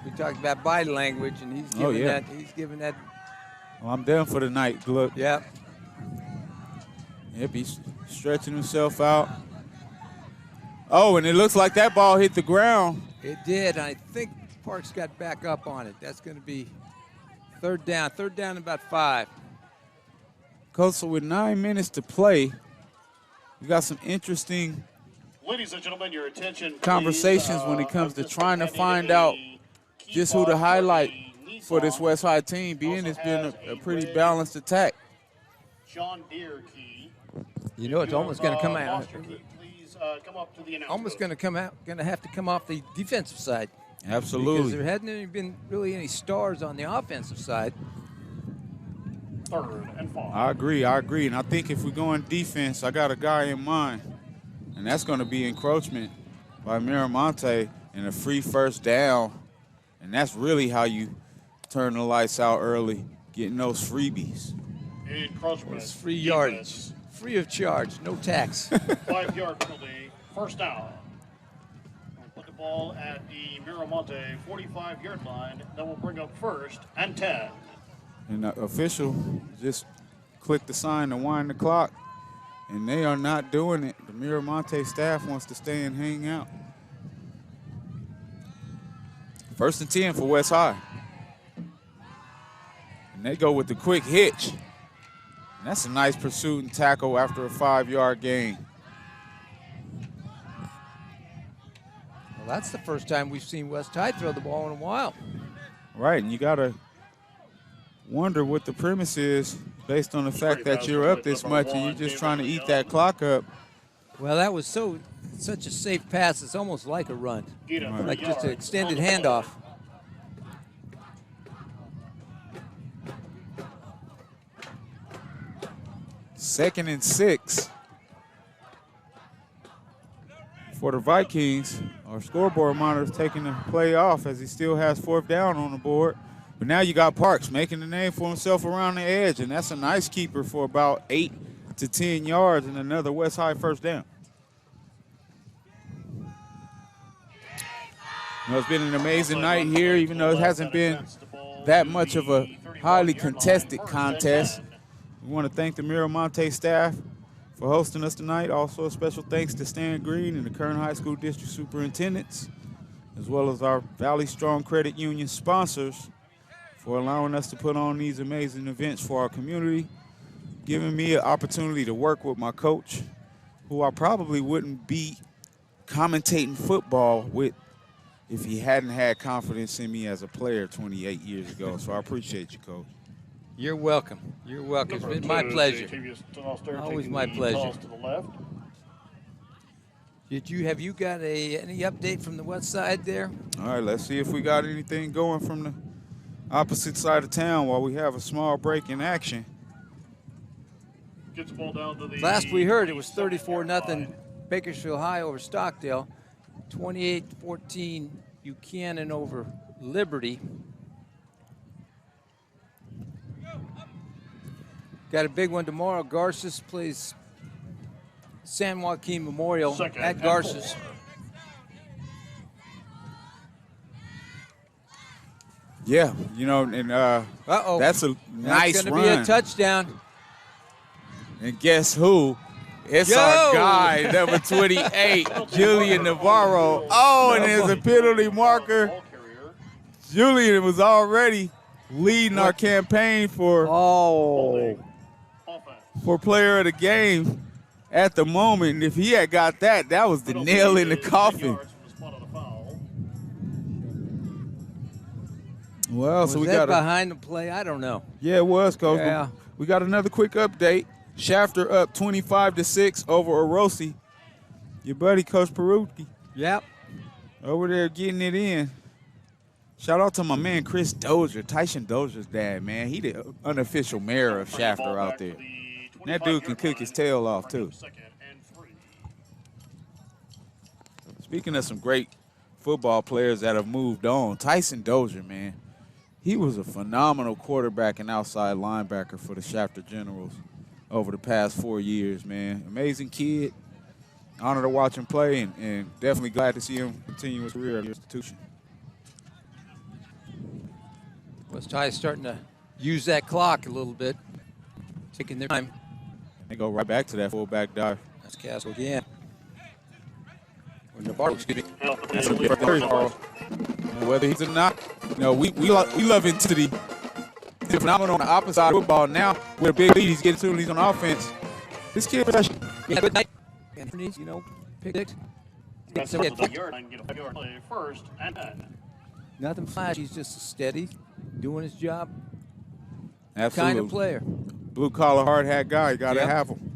We talked about body language, and he's giving that. Well, I'm done for the night, Gluck. Yeah. Yep, he's stretching himself out. Oh, and it looks like that ball hit the ground. It did. I think Parks got back up on it. That's going to be 3rd down. 3rd down, about 5. Coach, so with 9 minutes to play, we got some interesting Ladies and gentlemen, your attention, conversations when it comes to trying to find out just who to highlight for this West High team, being it's been a pretty balanced attack. John Deere key. It's almost going to come out. Please come up to the announcer. Almost going to have to come off the defensive side. Absolutely. Because there hadn't been really any stars on the offensive side. 3rd and 5. I agree. And I think if we go on defense, I got a guy in mind, and that's going to be encroachment by Miramonte and a free 1st down. And that's really how you turn the lights out early, getting those freebies. Encroachment. It's free yardage. Free of charge, no tax. 5-yard penalty, 1st down. We'll put the ball at the Miramonte 45-yard line. Then we'll bring up 1st and 10. And the official just clicked the sign to wind the clock, and they are not doing it. The Miramonte staff wants to stay and hang out. 1st and 10 for West High. And they go with the quick hitch. And that's a nice pursuit and tackle after a 5-yard gain. Well, that's the first time we've seen West High throw the ball in a while. Right, and you got to wonder what the premise is based on the fact that you're up this much and you're just trying to eat that clock up. Well, that was such a safe pass. It's almost like a run, like just an extended handoff. Second and 6 For the Vikings, our scoreboard monitor is taking the play off as he still has 4th down on the board. But now you got Parks making a name for himself around the edge, and that's a nice keeper for about 8 to 10 yards and another West High 1st down. You know, it's been an amazing night here, even though it hasn't been that much of a highly contested contest. We want to thank the Miramonte staff for hosting us tonight. Also, a special thanks to Stan Green and the Kern High School District Superintendents, as well as our Valley Strong Credit Union sponsors for allowing us to put on these amazing events for our community, giving me an opportunity to work with my coach, who I probably wouldn't be commentating football with if he hadn't had confidence in me as a player 28 years ago. So I appreciate you, Coach. You're welcome. You're welcome. It's been my pleasure. Always my pleasure. Have you got any update from the west side there? All right, let's see if we got anything going from the opposite side of town while we have a small break in action. Gets the ball down to the Last we heard, it was 34-0 Bakersfield High over Stockdale, 28-14 Buchanan over Liberty. Got a big one tomorrow. Garces plays San Joaquin Memorial at Garces. Yeah, you know, and that's a nice That's run. going to be a touchdown. And guess who? It's our guy, number 28, Julian Navarro. Oh, and there's a penalty marker. Julian was already leading our campaign for player of the game at the moment. And if he had got that, that was the nail in the coffin. Well, so we got behind the play. I don't know. Yeah, it was, Coach. Yeah. We got another quick update. Shafter up 25-6 over Orosi. Your buddy, Coach Perucci. Yep. Over there getting it in. Shout out to my man, Chris Dozier, Tyson Dozier's dad, man. He the unofficial mayor of Shafter out there. That dude can cook his tail off, too. Speaking of some great football players that have moved on, Tyson Dozier, man, he was a phenomenal quarterback and outside linebacker for the Shafter Generals over the past 4 years, man. Amazing kid. Honor to watch him play, and definitely glad to see him continue his career at the institution. West High starting to use that clock a little bit, taking their time. They go right back to that fullback dive. That's Castle again. Or Navarro, excuse me. That's a big third, Carl. And whether he's or not, you know, we love intensity. He's phenomenal on the opposite side of football. Now, with a big lead, he's getting opportunities on offense. This kid, yeah, good night. You know, pick six. That's the yard line, get a yard play first and 10. Nothing flash. He's just steady, doing his job. Absolutely. Kind of player. Blue collar, hard hat guy. You got to have him.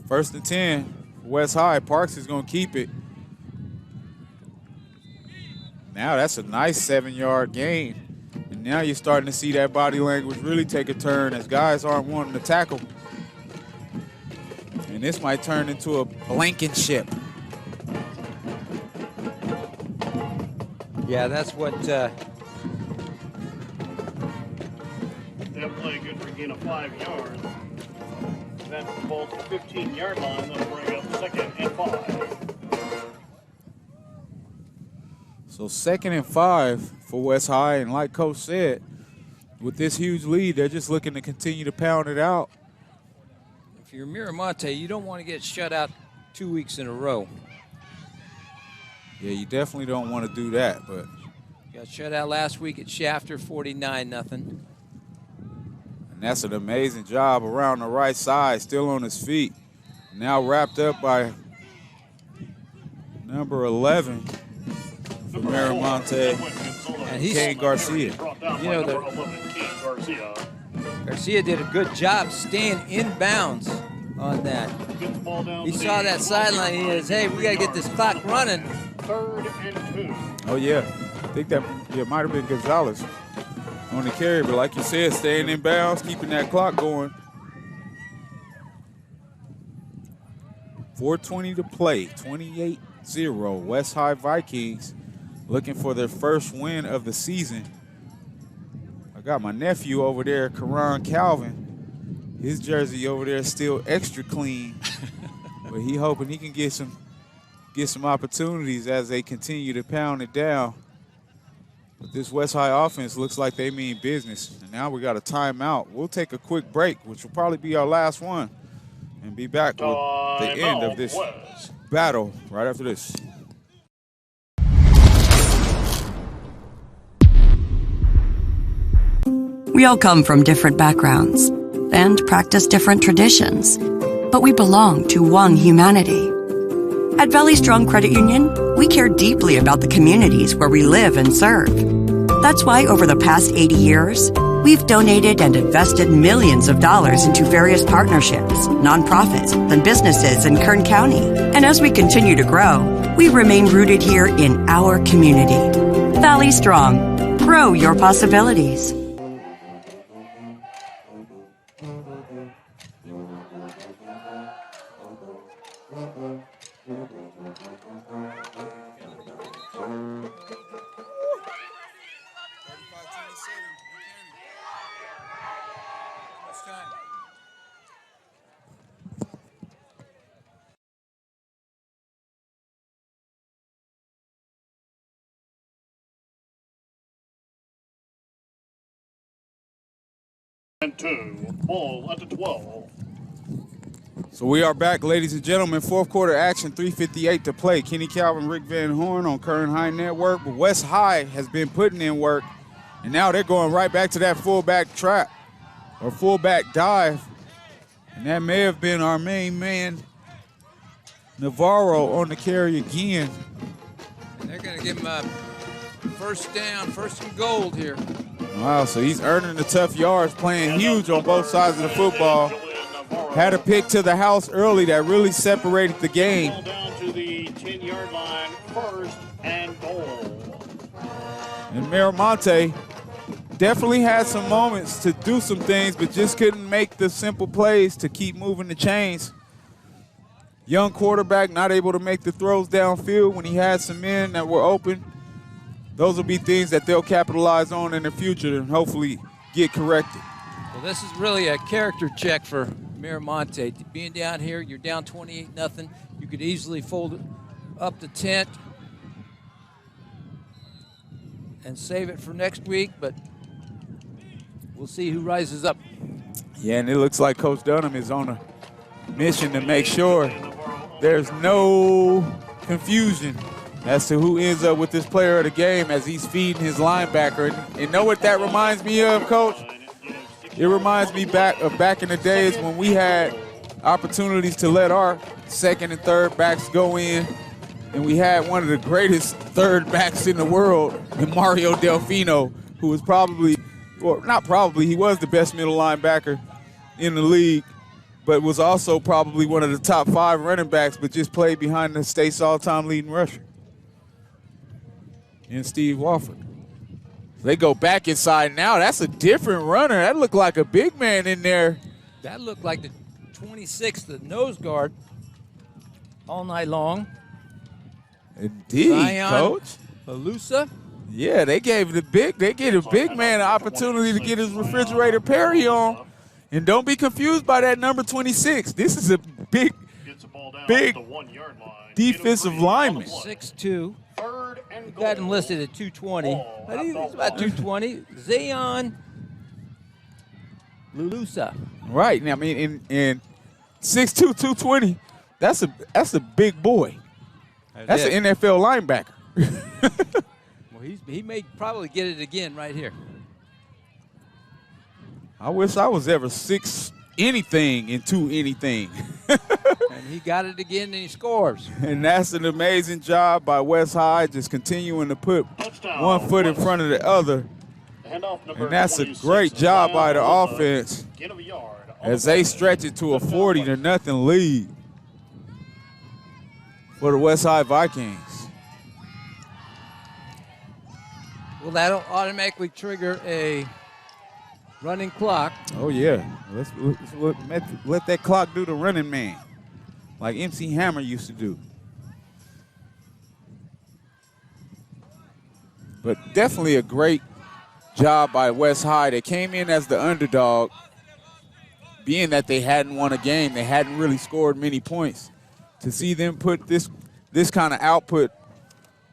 1st and 10. West High. Parks is going to keep it. Now that's a nice 7-yard gain. And now you're starting to see that body language really take a turn as guys aren't wanting to tackle. And this might turn into a Blankenship. Yeah, that's what. That play good for a gain of 5 yards. That's the ball to the 15-yard line. That'll bring up 2nd and 5. So 2nd and 5 for West High, and like Coach said, with this huge lead, they're just looking to continue to pound it out. If you're Miramonte, you don't want to get shut out 2 weeks in a row. Yeah, you definitely don't want to do that, but Got shut out last week at Shafter, 49-0. And that's an amazing job around the right side, still on his feet. Now wrapped up by number 11 for Miramonte, and he's Kane Garcia. You know, Garcia did a good job staying in bounds on that. He saw that sideline. He says, hey, we got to get this clock running. 3rd and 2. Oh, yeah. I think that might have been Gonzalez on the carry, but like you said, staying in bounds, keeping that clock going. 4:20 to play, 28-0. West High Vikings looking for their first win of the season. I got my nephew over there, Karan Calvin. His jersey over there is still extra clean, but he hoping he can get some opportunities as they continue to pound it down. But this West High offense looks like they mean business. And now we got a timeout. We'll take a quick break, which will probably be our last one, and be back with the end of this battle right after this. We all come from different backgrounds and practice different traditions, but we belong to one humanity. At Valley Strong Credit Union, we care deeply about the communities where we live and serve. That's why over the past 80 years, we've donated and invested millions of dollars into various partnerships, nonprofits, and businesses in Kern County. And as we continue to grow, we remain rooted here in our community. Valley Strong. Grow your possibilities. And 2, ball at the 12. So we are back, ladies and gentlemen. Fourth quarter action, 3:58 to play. Kenny Calvin, Rick Van Horn on Kern High Network. But West High has been putting in work, and now they're going right back to that fullback trap or fullback dive. And that may have been our main man, Navarro, on the carry again. And they're going to give him a first down, first and gold here. Wow, so he's earning the tough yards, playing huge on both sides of the football. Had a pick to the house early that really separated the game. Down to the 10-yard line, first and goal. And Miramonte definitely had some moments to do some things, but just couldn't make the simple plays to keep moving the chains. Young quarterback, not able to make the throws downfield when he had some men that were open. Those will be things that they'll capitalize on in the future and hopefully get corrected. Well, this is really a character check for Miramonte. Being down here, you're down 28-0. You could easily fold up the tent and save it for next week, but we'll see who rises up. Yeah, and it looks like Coach Dunham is on a mission to make sure there's no confusion as to who ends up with this player of the game as he's feeding his linebacker. And know what that reminds me of, Coach? It reminds me back in the days when we had opportunities to let our second and third backs go in, and we had one of the greatest third backs in the world, Mario Delfino, who was probably, or not probably, he was the best middle linebacker in the league, but was also probably one of the top 5 running backs, but just played behind the state's all-time leading rusher in Steve Wofford. They go back inside now. That's a different runner. That looked like a big man in there. That looked like the 26th, the nose guard, all night long. Indeed, Zion Coach. Alusa. Yeah, they gave a big man an opportunity to get his refrigerator Perry on. And don't be confused by that number 26. This is a big defensive lineman. 6'2". Got him listed at 220. I think he's about 220. Zion Lulusa. Right. I mean, in 6'2", 220, that's a big boy. That's an NFL linebacker. Well, he may probably get it again right here. I wish I was ever 6 anything and 2 anything. And he got it again and he scores. And that's an amazing job by West High, just continuing to put one foot in front of the other. And that's a great job by the offense as they stretch it to a 40-0 lead for the West High Vikings. Well, that'll automatically trigger a running clock. Oh, yeah. Let's let that clock do the running man. like MC Hammer used to do. But definitely a great job by West High. They came in as the underdog, being that they hadn't won a game. They hadn't really scored many points. To see them put this kind of output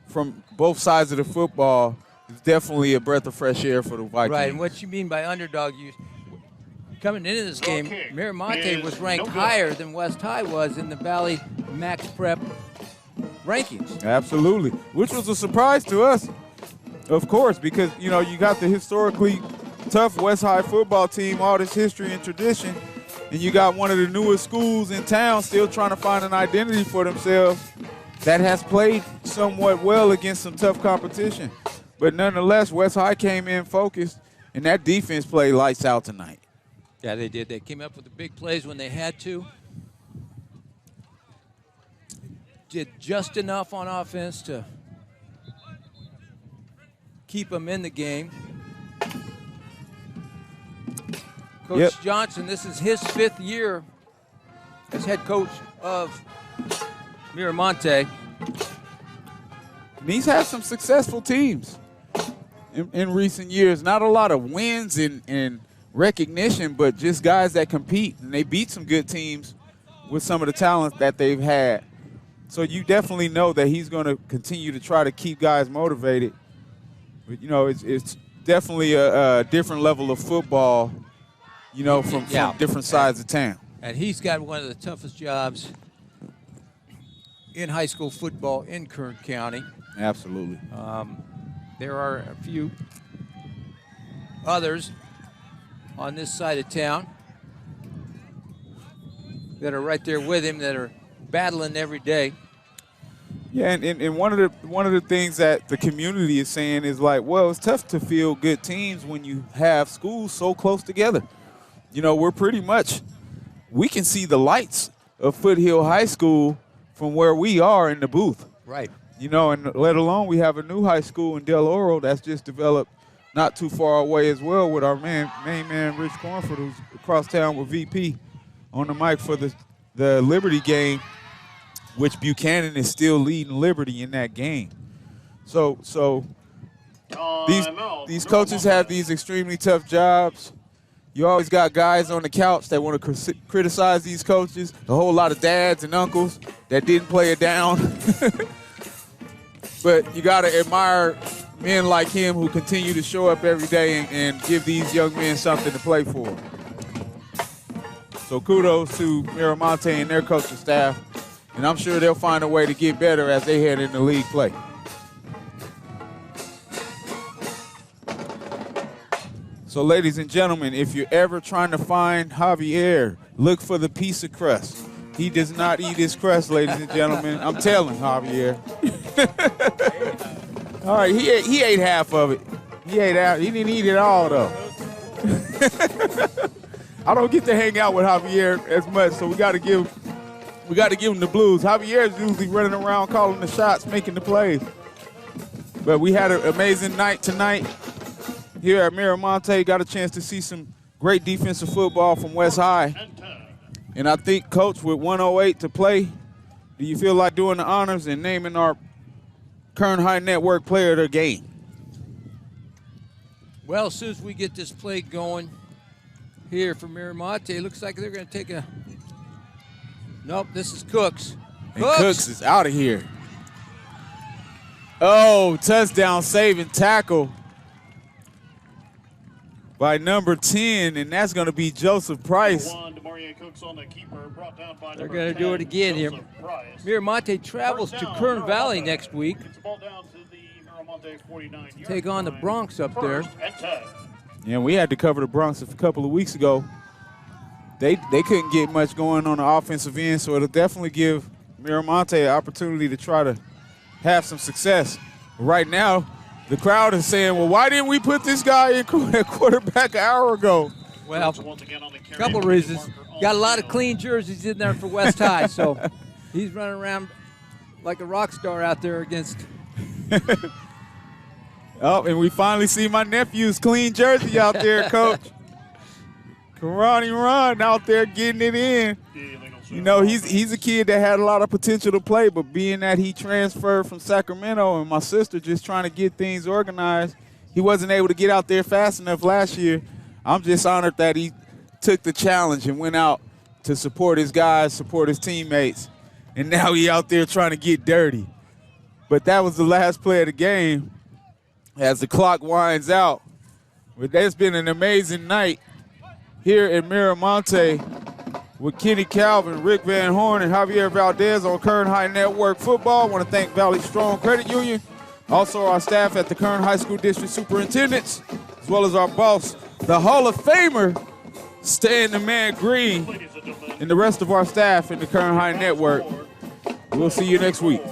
from both sides of the football is definitely a breath of fresh air for the Vikings. Right, and what you mean by underdog, coming into this game, Miramonte was ranked higher than West High was in the Valley Max Prep rankings. Absolutely, which was a surprise to us, of course, because, you know, you got the historically tough West High football team, all this history and tradition, and you got one of the newest schools in town still trying to find an identity for themselves that has played somewhat well against some tough competition. But nonetheless, West High came in focused, and that defense played lights out tonight. Yeah, they did. They came up with the big plays when they had to. Did just enough on offense to keep them in the game. Coach Johnson, this is his 5th year as head coach of Miramonte. And he's had some successful teams in recent years. Not a lot of wins and recognition, but just guys that compete. And they beat some good teams with some of the talent that they've had. So you definitely know that he's going to continue to try to keep guys motivated. But, you know, it's definitely a different level of football, you know, from different sides of town. And he's got one of the toughest jobs in high school football in Kern County. Absolutely. There are a few others on this side of town that are right there with him, that are battling every day. Yeah, and one of the things that the community is saying is like, well, it's tough to field good teams when you have schools so close together. You know, we can see the lights of Foothill High School from where we are in the booth. Right. You know, and let alone we have a new high school in Del Oro that's just developed not too far away as well, with our main man, Rich Cornford, who's across town with VP on the mic for the Liberty game, which Buchanan is still leading Liberty in that game. So these coaches have these extremely tough jobs. You always got guys on the couch that want to criticize these coaches, a whole lot of dads and uncles that didn't play it down. But you got to admire men like him who continue to show up every day and give these young men something to play for. So kudos to Miramonte and their coaching staff, and I'm sure they'll find a way to get better as they head into league play. So, ladies and gentlemen, if you're ever trying to find Javier, look for the piece of crust. He does not eat his crust, ladies and gentlemen. I'm telling Javier. All right, he ate half of it. He ate out. He didn't eat it all, though. I don't get to hang out with Javier as much, so we got to give him the blues. Javier is usually running around calling the shots, making the plays. But we had an amazing night tonight here at Miramonte. Got a chance to see some great defensive football from West High. And I think, Coach, with 1:08 to play, do you feel like doing the honors and naming our Kern High Network player of the game? Well, as soon as we get this play going here for Miramonte, it looks like they're going to take a – nope, this is Cooks. And Cooks is out of here. Oh, touchdown saving tackle by number 10, and that's going to be Joseph Price. They're going to do it again here. Miramonte travels to Kern Valley next week. Take on the Bronx up there. Yeah, we had to cover the Bronx a couple of weeks ago. They couldn't get much going on the offensive end, so it'll definitely give Miramonte an opportunity to try to have some success. Right now, the crowd is saying, well, why didn't we put this guy in quarterback an hour ago? Well, a couple reasons. Got a lot of clean jerseys in there for West High, so he's running around like a rock star out there against. Oh, and we finally see my nephew's clean jersey out there, Coach. Karate Ron out there getting it in. You know, he's a kid that had a lot of potential to play, but being that he transferred from Sacramento and my sister just trying to get things organized, he wasn't able to get out there fast enough last year. I'm just honored that he took the challenge and went out to support his guys, support his teammates, and now he out there trying to get dirty. But that was the last play of the game as the clock winds out. But it's been an amazing night here at Miramonte with Kenny Calvin, Rick Van Horn, and Javier Valdez on Kern High Network Football. I want to thank Valley Strong Credit Union, also our staff at the Kern High School District Superintendents, as well as our boss, the Hall of Famer, Stan the Man Green, and the rest of our staff in the Kern High Network. We'll see you next week.